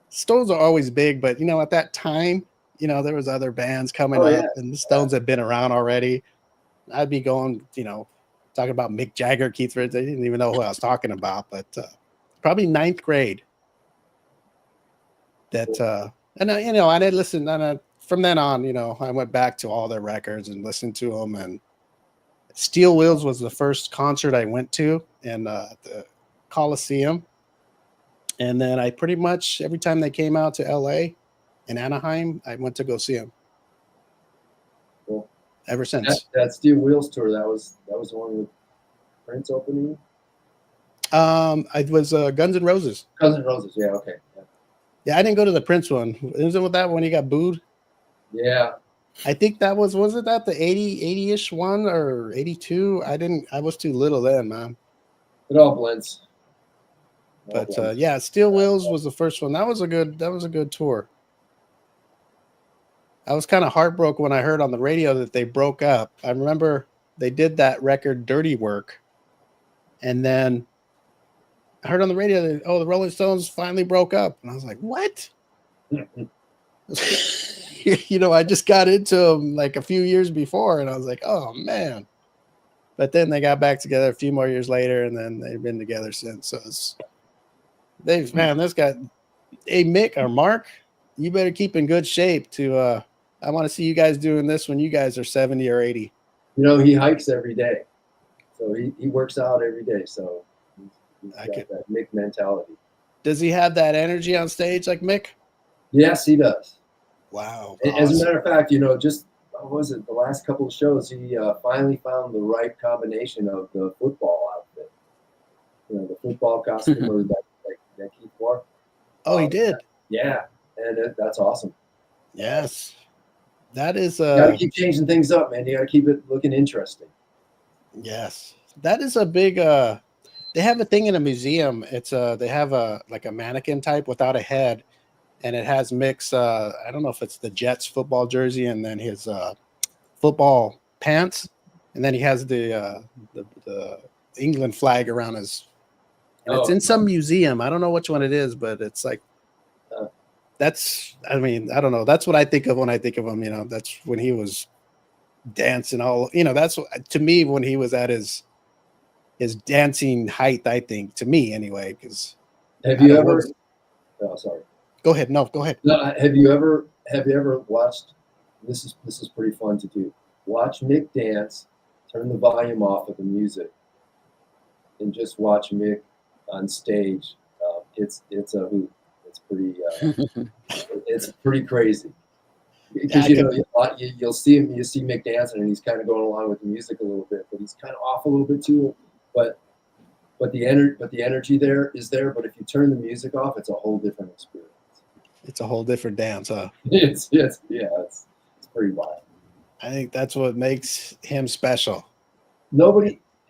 Stones are always big, but, at that time, there was other bands coming up and the Stones had been around already. I'd be going, talking about Mick Jagger, Keith Richards. I didn't even know who I was talking about, but probably 9th grade. That, and I did listen. And from then on, I went back to all their records and listened to them. And Steel Wheels was the first concert I went to in the Coliseum. And then I pretty much, every time they came out to LA in Anaheim, I went to go see them. Cool. Ever since. That Steel Wheels tour, that was the one with Prince opening? It was Guns N' Roses. Guns N' Roses, yeah, okay. Yeah, I didn't go to the Prince one. Isn't it with that when he got booed? Yeah. I think that was it that the 80-ish one or 82? I was too little then, man. It all blends. But yeah, Steel Wheels was the first one. That was a good tour. I was kind of heartbroken when I heard on the radio that they broke up. I remember they did that record Dirty Work. And then I heard on the radio that, the Rolling Stones finally broke up. And I was like, what? I just got into them like a few years before. And I was like, oh, man. But then they got back together a few more years later. And then they've been together since. So this guy, hey, Mick or Mark, you better keep in good shape I want to see you guys doing this when you guys are 70 or 80. He hikes every day. So he works out every day. So he's got that Mick mentality. Does he have that energy on stage like Mick? Yes, he does. Wow. As a matter of fact, just the last couple of shows, he finally found the right combination of the football outfit. The football costume or that Keith wore. Oh, he did? Yeah, and that's awesome. Yes. That is you got to keep changing things up, man. You got to keep it looking interesting. Yes. That is a big they have a thing in a museum. It's they have a mannequin type without a head, and it has Mick's I don't know if it's the Jets football jersey and then his football pants, and then he has the England flag around his. And it's in some museum. I don't know which one it is, but it's like I don't know. That's what I think of when I think of him. That's when he was dancing all. That's to me when he was at his dancing height. I think to me anyway. Because have you ever? Oh, sorry. Go ahead. No, go ahead. No, have you ever watched? This is pretty fun to do. Watch Mick dance. Turn the volume off of the music, and just watch Mick on stage. It's a hoot. It's pretty. It's pretty crazy. Because you'll see him. You see Mick dancing, and he's kind of going along with the music a little bit, but he's kind of off a little bit too. But the energy there is there. But if you turn the music off, it's a whole different experience. It's a whole different dance, huh? It's pretty wild. I think that's what makes him special.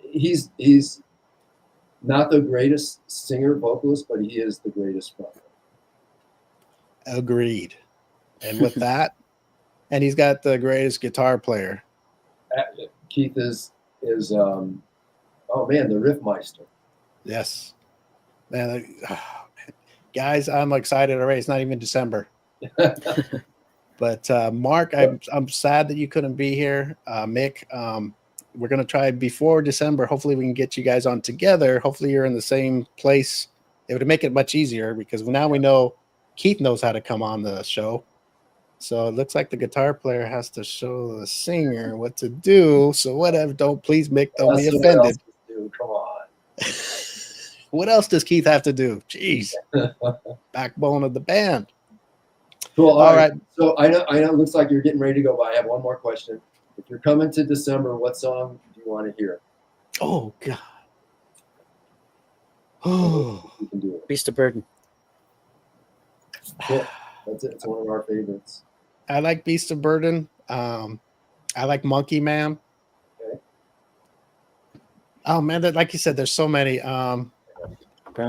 He's not the greatest singer vocalist, but he is the greatest frontman. Agreed. And with that, and he's got the greatest guitar player. Keith is the Riffmeister. Yes, man. Guys, I'm excited already. It's not even December. But Mark, I'm sad that you couldn't be here. Mick, we're gonna try before December. Hopefully, we can get you guys on together. Hopefully, you're in the same place. It would make it much easier because now we know Keith knows how to come on the show. So it looks like the guitar player has to show the singer what to do. So whatever. Please, Mick, don't be offended. Come on. What else does Keith have to do? Jeez. Backbone of the band. Cool. All right. So I know it looks like you're getting ready to go, but I have one more question. If you're coming to December, what song do you want to hear? Oh, God. Oh, We can do it. Beast of Burden. Cool. That's it. It's one of our favorites. I like Beast of Burden. I like Monkey Man. Okay. Oh man, like you said, there's so many. Brown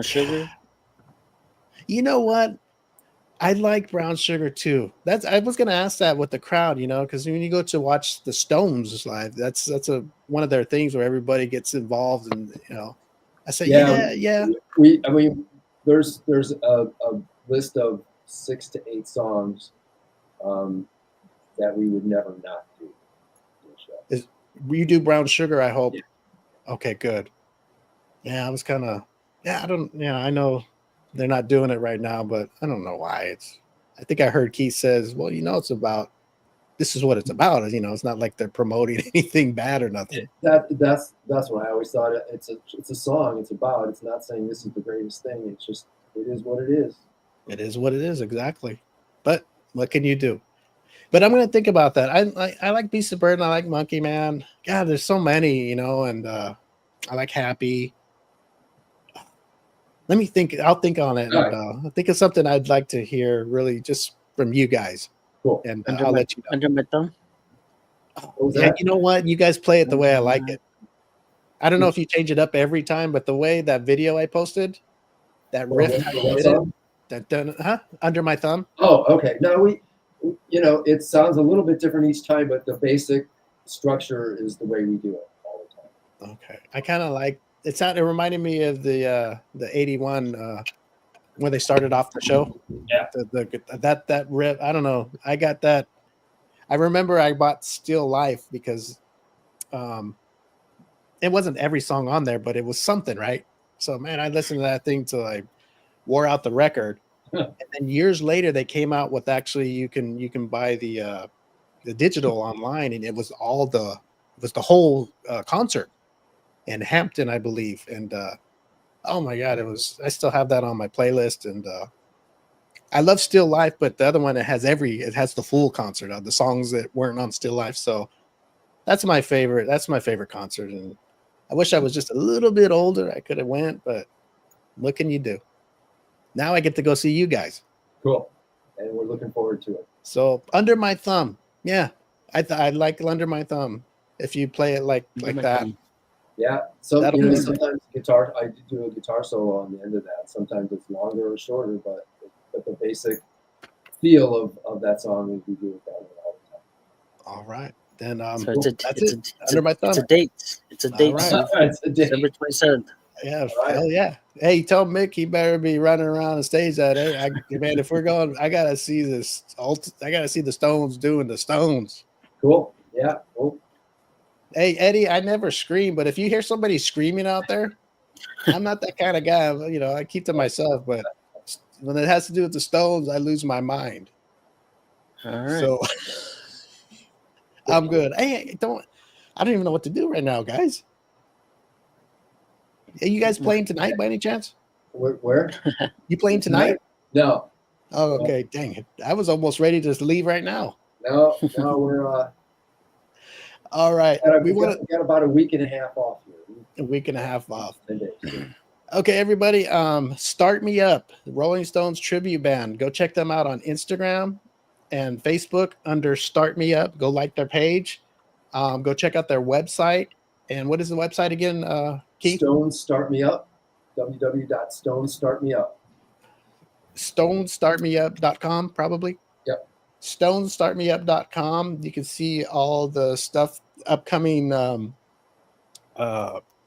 Sugar. You know what? I like Brown Sugar too. I was gonna ask that with the crowd, because when you go to watch the Stones live, that's one of their things where everybody gets involved, and I say, yeah. I mean, there's a list of 6 to 8 songs that we would never not do. You do Brown Sugar, I hope. Yeah. Okay, good. Yeah, I was kind of. I know they're not doing it right now, but I don't know why. I think I heard Keith says, well, this is what it's about. It's not like they're promoting anything bad or nothing. That's what I always thought. It's a song. It's not saying this is the greatest thing. It's just, it is what it is. It is what it is, exactly. But what can you do? But I'm going to think about that. I like Beast of Burden. I like Monkey Man. God, there's so many, and I like Happy. Let me think. I'll think on it. Right. And, think of something I'd like to hear really just from you guys. Cool. And I'll let you know. Under my thumb. Yeah, you know what? You guys play it the way I like it. I don't know if you change it up every time, but the way that video I posted, that riff, Under My Thumb. Oh, okay. No, it sounds a little bit different each time, but the basic structure is the way we do it all the time. Okay, I kind of like it. It reminded me of the 81 when they started off the show. Yeah. That riff. I don't know. I got that. I remember I bought Still Life because it wasn't every song on there, but it was something, right? So man, I listened to that thing till I wore out the record. And then years later, they came out with actually you can buy the digital online, and it was the whole concert in Hampton, I believe. And oh my God, I still have that on my playlist, and I love Still Life, but the other one it has the full concert of the songs that weren't on Still Life. So that's my favorite. That's my favorite concert, and I wish I was just a little bit older. I could have went, but what can you do? Now I get to go see you guys. Cool. And we're looking forward to it. So Under My Thumb. Yeah. I like Under My Thumb. If you play it like that. Thumb. Yeah. So That'll sometimes guitar, I do a guitar solo on the end of that. Sometimes it's longer or shorter, but the basic feel of that song is we do it that way all the time. All right. Then So it's Under My Thumb. It's a date. It's a date. All It's a day. December 27th. Yeah, All right. hell yeah. Hey, tell Mick he better be running around the stage that day. Man, if we're going, I gotta see this. I gotta see the Stones doing the Stones. Cool. Yeah. Cool. Hey, Eddie, I never scream, but if you hear somebody screaming out there, I'm not that kind of guy. I keep to myself, but when it has to do with the Stones, I lose my mind. All right. So I'm good. Hey, I don't even know what to do right now, guys. Are you guys playing tonight by any chance? Where? You playing tonight? No. Oh, okay. Dang it. I was almost ready to leave right now. No, we're All right. we got about a week and a half off here. A week and a half off. 10 days. Okay, everybody. Start Me Up, the Rolling Stones tribute band. Go check them out on Instagram and Facebook under Start Me Up. Go like their page. Go check out their website. And what is the website again, Keith? Stones Start Me Up. www.stonestartmeup. StonesStartMeUp.com, probably. Yep. StonesStartMeUp.com. You can see all the stuff, upcoming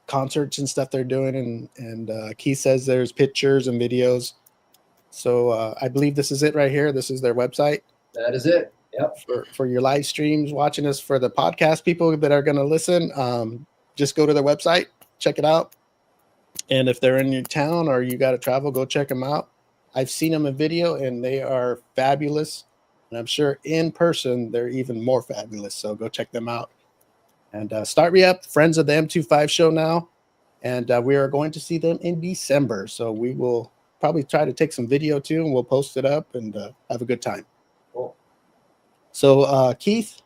concerts and stuff they're doing, and Keith says there's pictures and videos. So I believe this is it right here. This is their website. That is it. Yep. For your live streams, watching us, for the podcast people that are going to listen, just go to their website, check it out. And if they're in your town or you got to travel, go check them out. I've seen them in video and they are fabulous. And I'm sure in person, they're even more fabulous. So go check them out. And Start Me Up, friends of the M25 show now. And we are going to see them in December. So we will probably try to take some video too, and we'll post it up and have a good time. Cool. So Keith,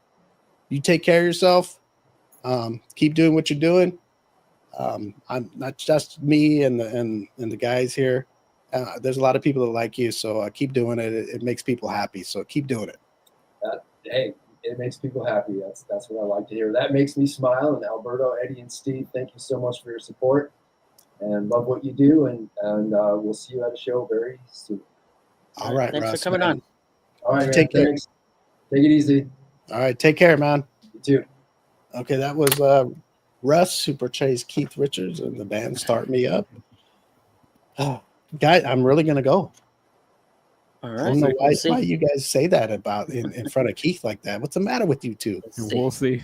you take care of yourself. Keep doing what you're doing. I'm not just me and the guys here. There's a lot of people that like you, so keep doing it. It makes people happy, so keep doing it. Hey, it makes people happy. That's what I like to hear. That makes me smile. And Alberto, Eddie, and Steve, thank you so much for your support, and love what you do. And we'll see you at a show very soon. All right, Thanks Russ, for coming man. on. All right, man. Take care. Thanks. Take it easy. All right, take care, man. You too. Okay, that was Russ who portrays Keith Richards and the band Start Me Up. Guys, I'm really gonna go. All I right. don't know We'll see. why you guys say that about in front of Keith like that. What's the matter with you two? Let's see. We'll see.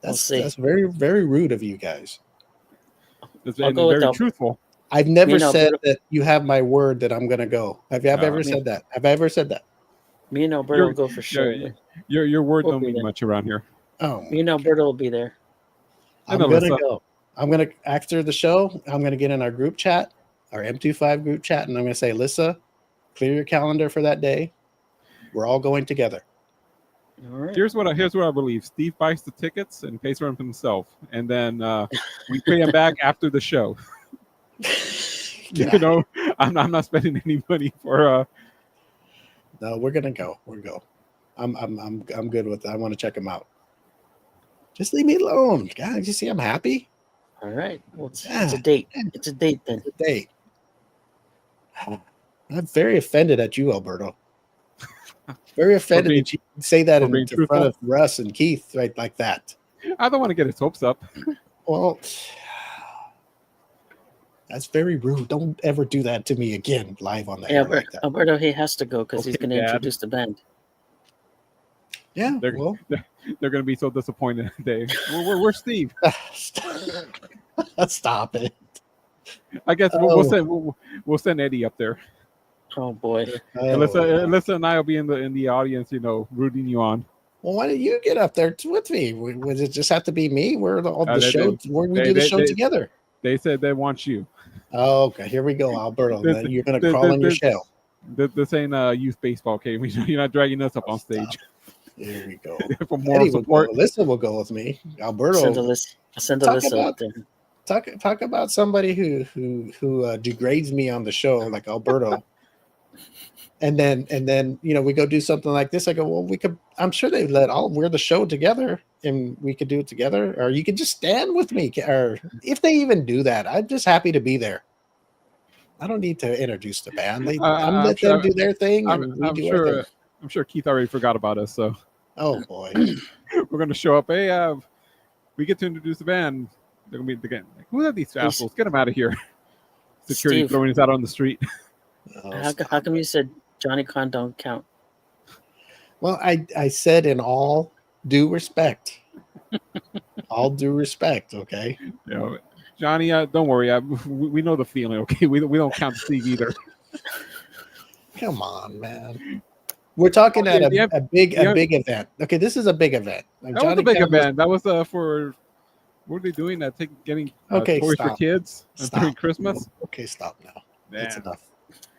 That's very, very rude of you guys. It's I'll been go with very Al- truthful. I've never Me and said Alberto- that you have my word that I'm gonna go. Have you ever me- said that? Have I ever said that? Me and Alberto will go for sure. Your word We'll don't be mean there. much around here. Oh, Me and Alberto will be there. I'm And gonna Alyssa. go. I'm gonna after the show. I'm gonna get in our group chat, our M25 group chat, and I'm gonna say, Alyssa, clear your calendar for that day. We're all going together. All right. Here's what I believe. Steve buys the tickets and pays for them himself, and then we pay him back after the show. You know, I'm not spending any money for. No, we're gonna go. We're go. I'm good with that. I want to check them out. Just leave me alone, guys. You see, I'm happy. All right. Well, it's Yeah. a date. It's a date then. Today, I'm very offended at you, Alberto. Very offended being- that you say that for in being front truthful? of Russ and Keith, right, like that. I don't want to get his hopes up. Well, that's very rude. Don't ever do that to me again, live on the air like that. Alberto, he has to go because he's Okay, going to Dad. introduce the band. Yeah, They're- well, They're going to be so disappointed today. Where's Steve? stop it. I guess we'll send Eddie up there. Oh boy. Oh, Alyssa and I will be in the audience, rooting you on. Well, why don't you get up there with me? Would it just have to be me? We're the they- show. Where we they- do the they- show they- together. They said they want you. Oh, okay, here we go, Alberto. This- Now you're gonna this- crawl in your this- shell. This ain't youth baseball, okay? You're not dragging us up on stage. Here we go. For more Eddie will support. go. Alyssa will go with me. Alberto, Send Talk Alyssa about- up there. talk about somebody who degrades me on the show like Alberto. And then we go do something like this. I go, well, we could. I'm sure they we're the show together, and we could do it together. Or you could just stand with me. Or if they even do that, I'm just happy to be there. I don't need to introduce the band. I'm let them do their thing, and we do our thing. I'm sure Keith already forgot about us, so Oh boy, we're gonna show up. Hey, we get to introduce the band. They're gonna be again. Like, who are these assholes? Get them out of here! Security Steve. throwing us out on the street. Oh, How stop come it. you said Johnny Con don't count? Well, I said in all due respect, all due respect. Okay. Johnny, don't worry. We know the feeling. Okay, we don't count Steve either. Come on, man. We're talking at a big event. Okay, this is a big event. Like That was a big Campbell's- event. That was for what are they doing? Getting Okay, toys for stop. kids during Stop. Christmas. Okay, stop now. That's Damn. enough.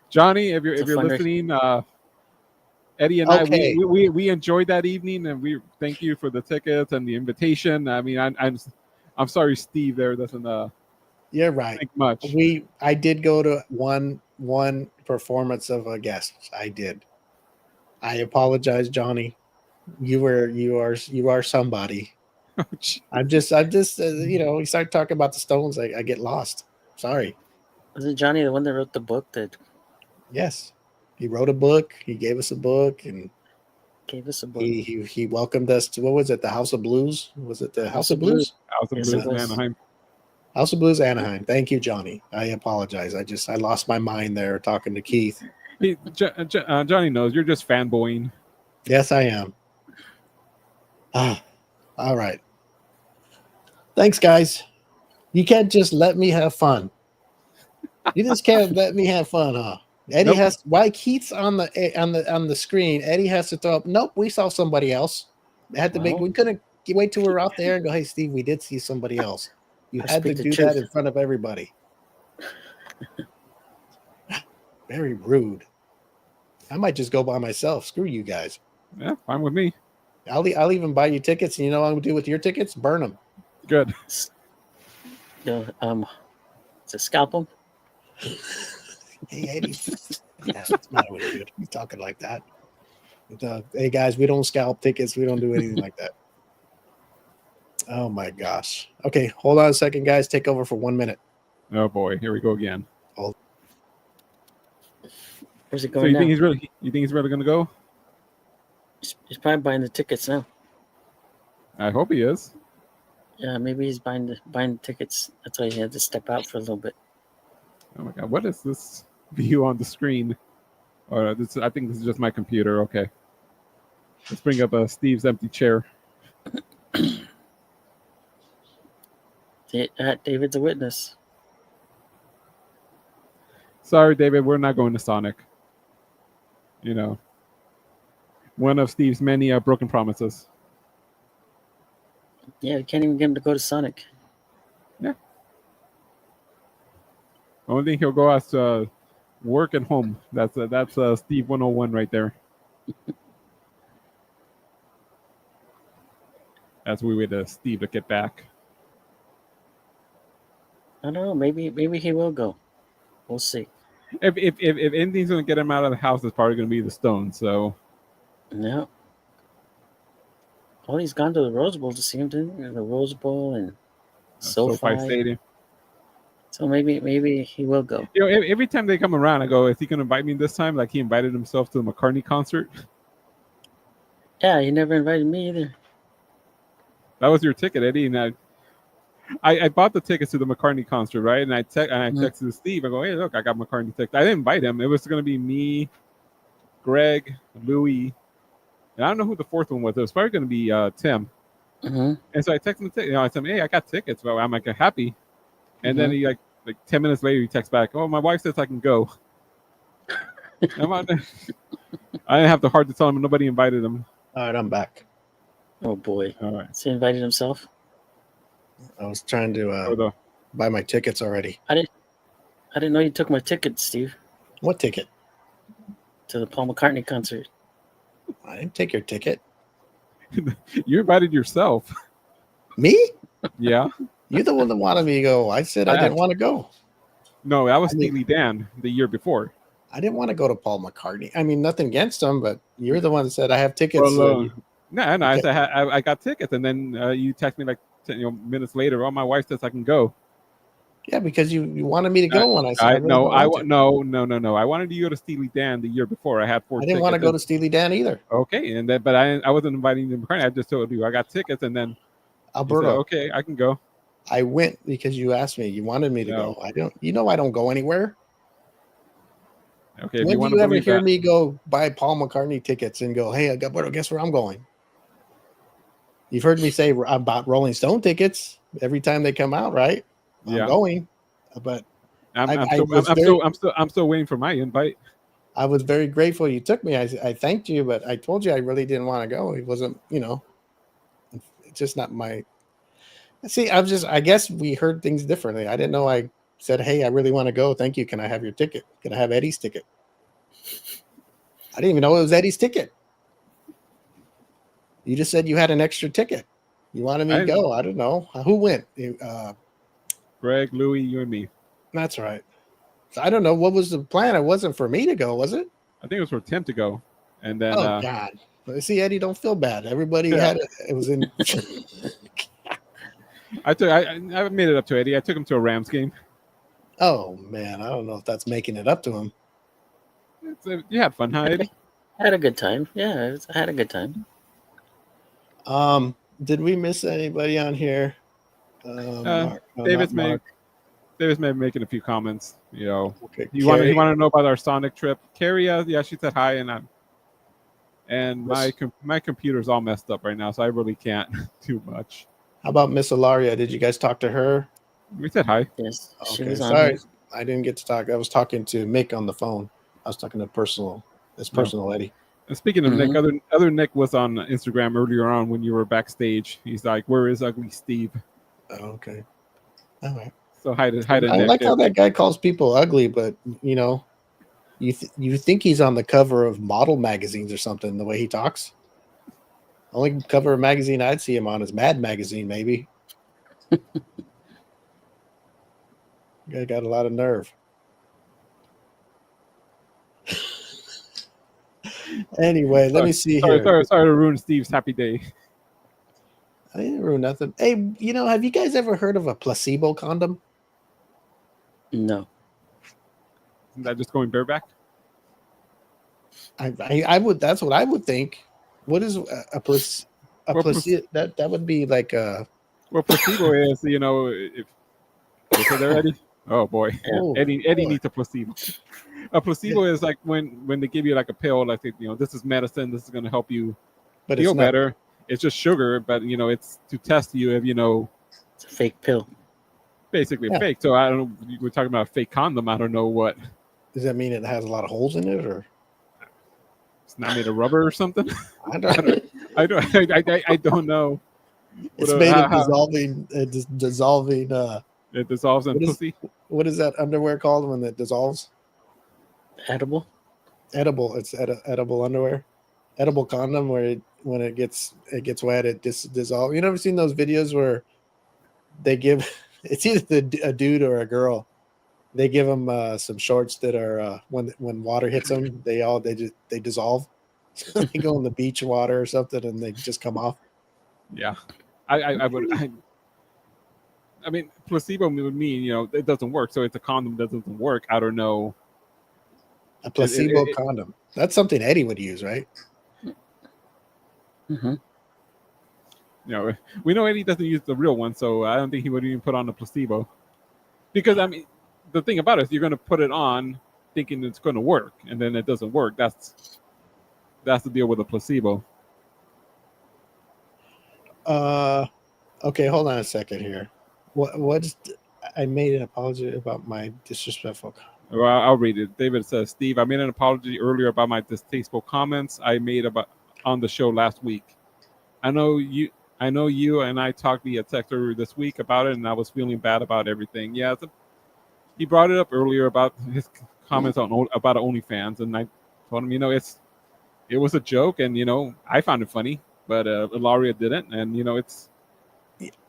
Johnny, if you're It's a fundraiser. listening, Eddie and Okay. I, we enjoyed that evening, and we thank you for the tickets and the invitation. I mean, I'm sorry, Steve. There doesn't You're right. think much. I did go to one performance of a guest. I did. I apologize, Johnny. You are somebody. I'm just we start talking about the Stones, I get lost. Sorry. Wasn't Johnny the one that wrote the book that Yes. He wrote a book, he gave us a book, and gave us a book? he welcomed us to, what was it, the House of Blues? Was it the House of Blues? House of Yes, Blues it in was. Anaheim. House of Blues Anaheim. Thank you, Johnny. I apologize. I lost my mind there talking to Keith. Johnny knows you're just fanboying. Yes, I am. All right. Thanks, guys. You can't just let me have fun. You just can't let me have fun, huh? Eddie Nope. has, while Keith's on the screen, Eddie has to throw up. Nope, we saw somebody else. We couldn't wait till we were out there and go, hey, Steve, we did see somebody else. You I had to speak the do truth. that in front of everybody. Very rude. I might just go by myself. Screw you guys. Yeah, fine with me. I'll even buy you tickets, and you know what I'm gonna do with your tickets? Burn them. Good. To scalp him. Hey, Eddie. Yeah, what's the matter with you, dude? You talking like that? Hey, guys, we don't scalp tickets. We don't do anything like that. Oh, my gosh. Okay, hold on a second, guys. Take over for 1 minute. Oh boy, here we go again. Where's it So going now? you think he's really going to go? He's probably buying the tickets now. I hope he is. Yeah, maybe he's buying the tickets. That's why he had to step out for a little bit. Oh my god, what is this view on the screen? Or this? I think this is just my computer. Okay, let's bring up Steve's empty chair. David's a witness. Sorry, David, we're not going to Sonic. You know, one of Steve's many broken promises. Yeah, we can't even get him to go to Sonic. Only thing he'll go as work and home. That's Steve 101 right there. That's we wait Steve to get back. I don't know. Maybe he will go. We'll see. If anything's gonna get him out of the house, it's probably gonna be the Stones. So No. Oh, he's gone to the Rose Bowl to see him, didn't he? The Rose Bowl and SoFi Stadium. So maybe he will go. You know, every time they come around, I go, "Is he gonna invite me this time?" Like he invited himself to the McCartney concert. Yeah, he never invited me either. That was your ticket, Eddie. And I bought the tickets to the McCartney concert, right? And I texted Steve. I go, "Hey, look, I got McCartney tickets." I didn't invite him. It was going to be me, Greg, Louie, and I don't know who the fourth one was. It was probably going to be Tim. Mm-hmm. And so I texted him. I said, "Hey, I got tickets." But I'm like happy. And then he like 10 minutes later, he texts back, "Oh, my wife says I can go." I didn't have the heart to tell him. Nobody invited him. All right, I'm back. Oh boy! All right. So he invited himself. I was trying to buy my tickets already. I didn't know you took my ticket, Steve, What ticket? to the Paul McCartney concert. I didn't take your ticket. You invited yourself. Me? Yeah. You're the one that wanted me to go. I said I didn't want to go. No, that was Steely Dan the year before. I didn't want to go to Paul McCartney. I mean, nothing against him, but you're the one that said I have tickets. Well, no, I said I got tickets, and then you text me like 10 minutes later. Oh, my wife says I can go. Yeah, because you wanted me to go, and I said no. I wanted you to go to Steely Dan the year before. I had 4 I tickets. didn't want to go to Steely Dan either. Okay, and then but I wasn't inviting you to McCartney. I just told you I got tickets, and then Alberto. Said, okay, I can go. I went because you asked me. You wanted me to go. I don't. I don't go anywhere. Okay. When do you ever hear me go buy Paul McCartney tickets and go, "Hey, guess where I'm going"? You've heard me say I bought Rolling Stone tickets every time they come out, right? I'm going, but I'm still waiting for my invite. I was very grateful you took me. I thanked you, but I told you I really didn't want to go. It wasn't, it's just not my. See, I guess we heard things differently. I didn't know. I said, "Hey, I really want to go. Thank you. Can I have your ticket? Can I have Eddie's ticket?" I didn't even know it was Eddie's ticket. You just said you had an extra ticket. You wanted me to go. I don't know. Who went? Greg, Louie, you and me. That's right. So I don't know. What was the plan? It wasn't for me to go, was it? I think it was for Tim to go. And then oh God. See, Eddie, don't feel bad. Everybody had it. It was in I made it up to Eddie. I took him to a Rams game. Oh man, I don't know if that's making it up to him. You had fun, huh, Eddie? I had a good time. Yeah, I had a good time. Did we miss anybody on here? David's making a few comments. Okay, you want to know about our Sonic trip? Carrie, she said hi, and my computer's all messed up right now, so I really can't do much. How about Miss Ilaria? Did you guys talk to her? We said hi. Yes. Okay, sorry, I didn't get to talk. I was talking to Mick on the phone. I was talking to personal Eddie. And speaking of Nick, other Nick was on Instagram earlier on when you were backstage. He's like, "Where is Ugly Steve?" Oh, okay. All right. So hi to I Nick. like how that guy calls people ugly, but you think he's on the cover of model magazines or something, the way he talks. Only cover of magazine I'd see him on is Mad Magazine, maybe. Guy got a lot of nerve. Anyway, let me see here. Sorry to ruin Steve's happy day. I didn't ruin nothing. Hey, have you guys ever heard of a placebo condom? No. Isn't that just going bareback? I would. That's what I would think. What is a placebo? That would be like a. Well, placebo is, if okay, they're ready. Oh boy, Oh, Eddie boy. needs a placebo. A placebo is like when they give you like a pill, like this is medicine. This is going to help you But feel it's not. better. It's just sugar, but it's to test you if It's a fake pill. basically Yeah. fake. So I don't know. We're talking about a fake condom. I don't know what. Does that mean it has a lot of holes in it, or It's not made of rubber or something. I don't? I don't know. It's What, made of how- dissolving. It dissolves in What is- pussy. What is that underwear called when it dissolves? Edible? Edible. It's edible underwear. Edible condom where when it gets wet, it dissolves. You never seen those videos where they give it's either a dude or a girl. They give them some shorts that are when water hits them, they dissolve. So they go in the beach water or something, and they just come off. Yeah, I would. I mean, placebo would mean it doesn't work. So it's a condom that doesn't work. I don't know. A placebo it- condom. That's something Eddie would use, right? Mm-hmm. We know Eddie doesn't use the real one, so I don't think he would even put on a placebo. Because I mean, the thing about it is you're going to put it on thinking it's going to work, and then it doesn't work. That's the deal with a placebo. Okay, hold on a second here. What's I made an apology about my disrespectful. Well, I'll read it. David says, Steve, I made an apology earlier about my distasteful comments I made on the show last week. I know you and I talked via text earlier this week about it, and I was feeling bad about everything. Yeah, he brought it up earlier about his comments about OnlyFans, and I told him, it was a joke, and I found it funny, but Ilaria didn't, and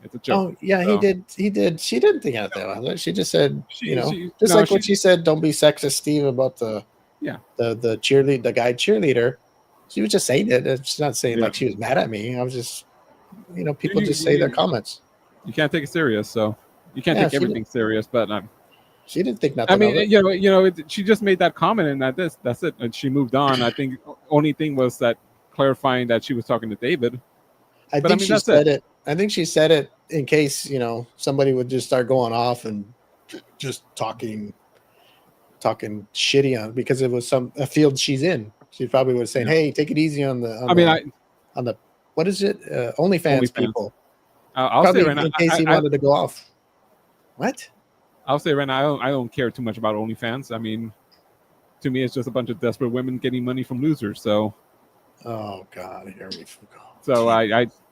it's a joke. Oh yeah, So- he did. She didn't think out there. She just said, She- what she said. Don't be sexist, Steve, about the cheerleader, the guy cheerleader. She was just saying it. She's not saying like she was mad at me. I was just, people just say their comments. You can't take it serious, so you can't take everything serious. But she didn't think nothing. I mean, of it. she just made that comment, and that's it, and she moved on. I think only thing was that clarifying that she was talking to David. I think she said it. I think she said it in case somebody would just start going off and just talking shitty on because it was a field she's in. She probably would say, "Hey, take it easy on the." On the what is it? OnlyFans people. I'll probably say right now, in case he wanted to go off. What? I'll say right now, I don't care too much about OnlyFans. I mean, to me, it's just a bunch of desperate women getting money from losers. So. Oh God, here we go. So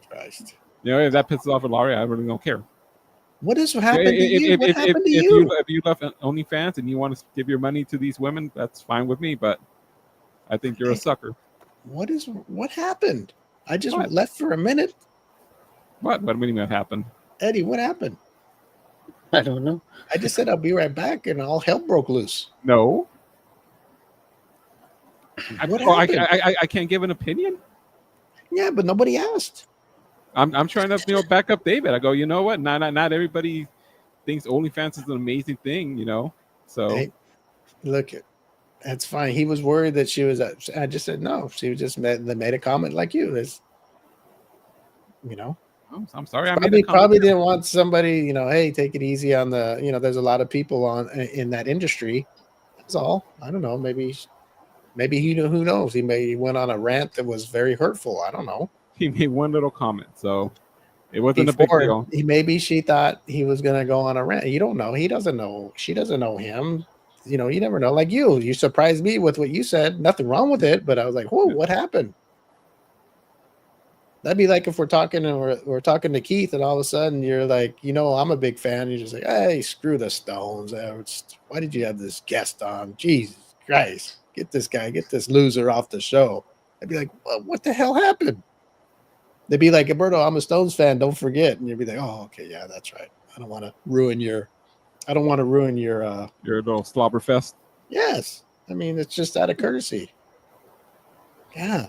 Christ. If that pisses off Ilaria, I really don't care. What has happened to you? What happened to you? If you love OnlyFans and you want to give your money to these women, that's fine with me. But I think you're a sucker. What happened? I just left for a minute. What do you mean what happened? Eddie, what happened? I don't know. I just said I'll be right back, and all hell broke loose. No. What happened? I can't give an opinion. Yeah, but nobody asked. I'm trying to back up David. I go, you know what? Not everybody thinks OnlyFans is an amazing thing, So hey, look, that's fine. He was worried that she was. I just said no. She was just made a comment like you. It's, I'm sorry. Probably didn't want somebody. Hey, take it easy on the. There's a lot of people in that industry. That's all. I don't know. Maybe he knew. Who knows? He went on a rant that was very hurtful. I don't know. He made one little comment, so it wasn't a big deal. Maybe she thought he was going to go on a rant. You don't know. He doesn't know. She doesn't know him. You never know. Like you surprised me with what you said. Nothing wrong with it, but I was like, whoa, what happened? That'd be like if we're talking and we're talking to Keith, and all of a sudden you're like, I'm a big fan. You're just like, hey, screw the Stones. Why did you have this guest on? Jesus Christ, get this loser off the show. I'd be like, well, what the hell happened? They'd be like, Alberto, I'm a Stones fan. Don't forget. And you'd be like, oh, okay, yeah, that's right. I don't want to ruin your I don't want to ruin your. Your little slobber fest. Yes, I mean it's just out of courtesy. Yeah,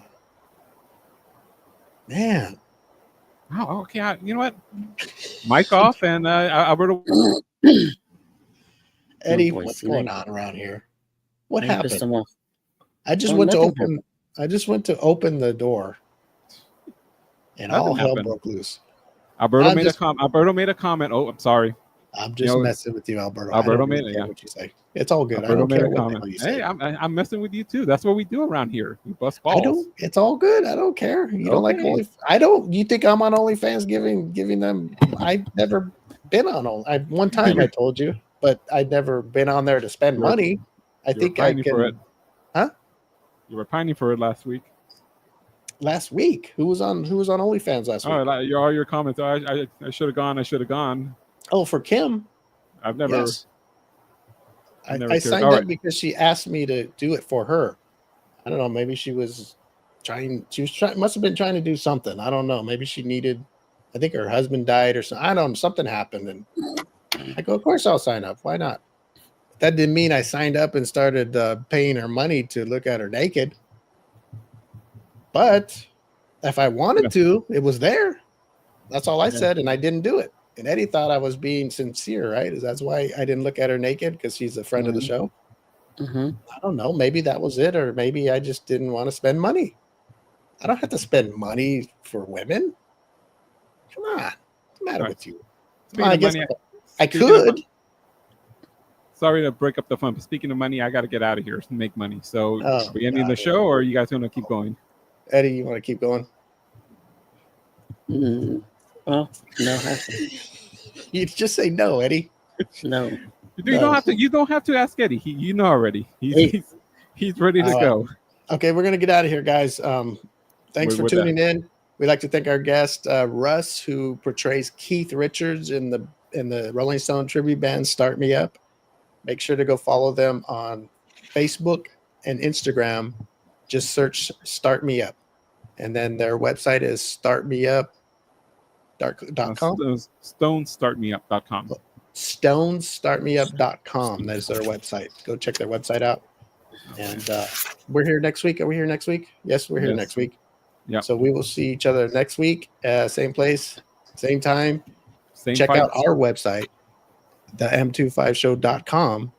man. Oh, okay. You know what? Mic off, and Alberto. Eddie, voice, what's you know. going on around here? What You pissed happened? him off. I just Oh, went to nothing open. happened. I just went to open the door, and all Nothing hell happened. broke loose. Alberto I'm made just- a comment. Alberto made a comment. Oh, I'm sorry. I'm You just know, messing with you, Alberto. Alberto I don't made really it, care yeah. what you say. It's all good. I Alberto don't made care a what the comment. hell you say. Hey, I'm messing with you too. That's what we do around here. We bust I balls. don't. It's all good. I don't care. You don't like Okay. Only. I don't. You think I'm on OnlyFans giving them? I've never been on Only. One time I told you, but I'd never been on there to spend You were- money. I You were think I pining for it. can. Huh? You were pining for it last week. Last week, who was on OnlyFans last week? All your comments. I should have gone. I should have gone. Oh, for Kim. I've never. Yes. I never I cared. signed All up right. because she asked me to do it for her. I don't know. Maybe she was trying. Must have been trying to do something. I don't know. Maybe she needed. I think her husband died or something. I don't know. Something happened, and I go. Of course, I'll sign up. Why not? That didn't mean I signed up and started paying her money to look at her naked. But if I wanted to, it was there. That's all I said, and I didn't do it. And Eddie thought I was being sincere, right? That's why I didn't look at her naked, because she's a friend of the show. Mm-hmm. I don't know. Maybe that was it, or maybe I just didn't want to spend money. I don't have to spend money for women. Come on, what's the matter Right. with you? Speaking Well, I of guess money, I speaking of could. mon- Sorry to break up the fun, but speaking of money, I got to get out of here to make money. So, Oh, are we ending God, the show, or are you guys going to keep going? Eddie, you want to keep going? Well, no, have to. You just say no, Eddie. No. You don't have to. You don't have to ask Eddie. You know already. Hey. He's ready to All right. go. Okay, we're gonna get out of here, guys. Thanks for With tuning in. We'd like to thank our guest Russ, who portrays Keith Richards in the Rolling Stone tribute band Start Me Up. Make sure to go follow them on Facebook and Instagram. Just search Start Me Up, and then their website is startmeup.com. StoneStartMeUp.com. StonesStartMeUp.com. That's their website. Go check their website out. And we're here next week. Are we here next week? Yes, we're here Yes. next week. Yeah. So we will see each other next week. Same place, same time. Same Check fights. out our website, the M25show.com,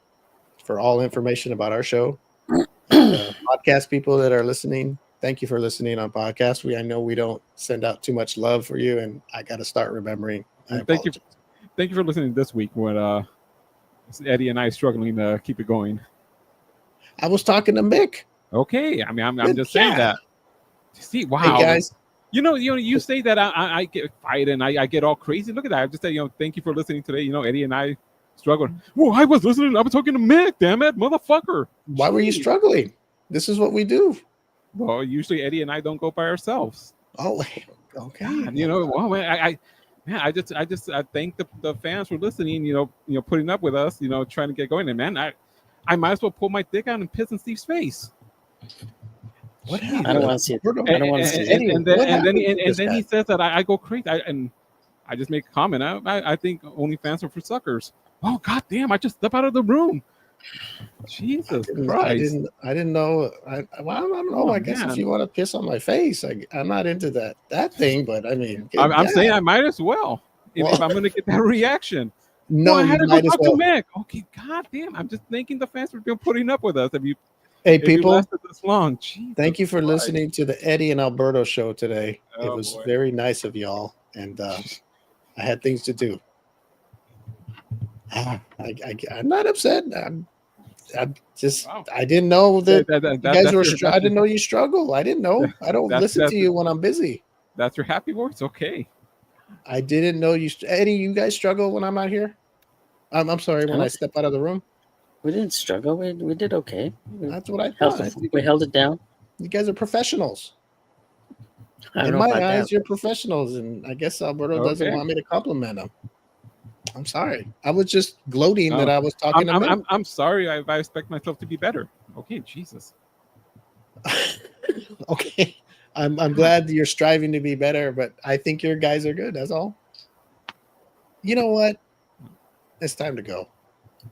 for all information about our show. Podcast people that are listening, thank you for listening on podcast. I know we don't send out too much love for you, and I got to start remembering. And thank you for listening this week when Eddie and I struggling to keep it going. I was talking to Mick. Okay, I mean I'm just saying that. See, wow, Hey guys, you say that I get fight and I get all crazy. Look at that. I just say thank you for listening today. Eddie and I struggled. Well, I was listening. I was talking to Mick. Damn it, motherfucker. why were you struggling? This is what we do. Well, usually Eddie and I don't go by ourselves. Oh, okay. God, well, man, I thank the fans for listening. Putting up with us. Trying to get going. And man, I might as well pull my dick out and piss in Steve's face. What I happened? don't want to see it. I don't want to see it. And then he says that I go crazy. I just make a comment. I think OnlyFans are for suckers. Oh God damn! I just stepped out of the room. Jesus Christ! I didn't know. I don't know. Oh, I guess man. if you want to piss on my face, I'm not into that thing. But I mean, I'm saying I might as well if I'm going to get that reaction. No, I had you to might go as talk well. to Mick. Okay, God damn! I'm just thanking the fans for putting up with us. Hey, If you people, lasted this long, Jesus thank you for Christ. listening to the Eddie and Alberto show today. It Oh, was boy. very nice of y'all, and I had things to do. I'm not upset. I just Wow. I didn't know that you guys were. that's I didn't know you struggle. I didn't know. I don't listen to you when I'm busy. That's your happy voice. Okay. I didn't know you. Eddie, you guys struggle when I'm not here. I'm sorry when I step out of the room. We didn't struggle. We did okay. That's what I Held thought. we held it down. You guys are professionals. I don't In know my about eyes, that. you're professionals, and I guess Alberto doesn't Okay. want me to compliment him. I'm sorry. I was just gloating that I was talking to him. I'm sorry if I expect myself to be better. Okay, Jesus. Okay. I'm glad that you're striving to be better, but I think your guys are good. That's all. You know what? It's time to go.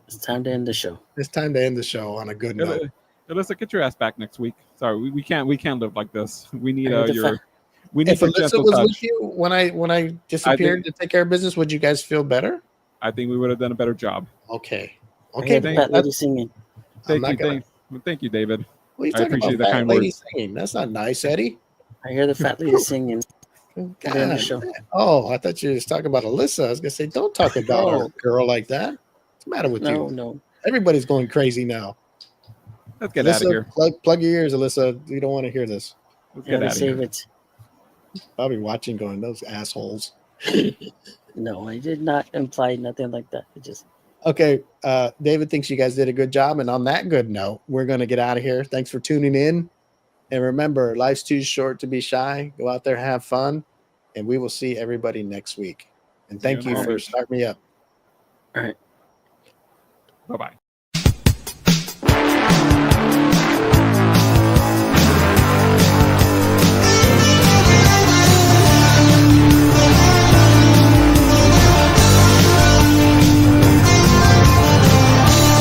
It's time to end the show. It's time to end the show on a good note. Alyssa, get your ass back next week. Sorry, we can't live like this. We need I heard the your we need If your Alyssa gentle was touch. with you when I disappeared to take care of business, would you guys feel better? I think we would have done a better job. Okay. I Okay. heard the fat lady singing. Thank you, David. What are you I talking appreciate about? the Fat kind lady words. singing. That's not nice, Eddie. I hear the fat lady singing. God, End the show. man. Oh, I thought you was talking about Alyssa. I was gonna say, don't talk about our girl like that. What's the matter with you? No. Everybody's going crazy now. Let's get Alyssa, out of here. Plug your ears, Alyssa. We don't want to hear this. Let's Yeah, get we out of save here. it. Probably watching, going, those assholes. No, I did not imply nothing like that. It just Okay, David thinks you guys did a good job, and on that good note, we're gonna get out of here. Thanks for tuning in, and remember, life's too short to be shy. Go out there, have fun, and we will see everybody next week. And thank you for starting me up. all right. Bye-bye.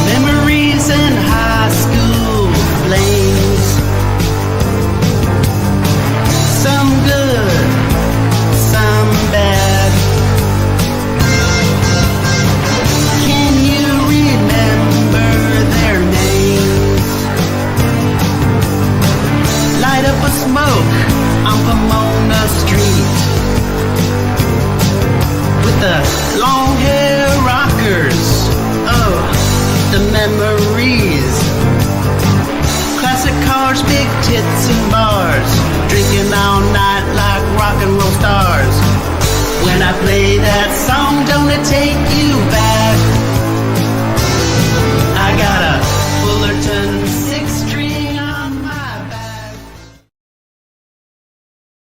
Memories in high school flames. Some good, some bad. Can you remember their names? Light up a smoke on Pomona Street with the long hair rockers. Oh, the memories. Classic cars, big tits and bars. Drinking all night like rock and roll stars. When I play that song, don't it take you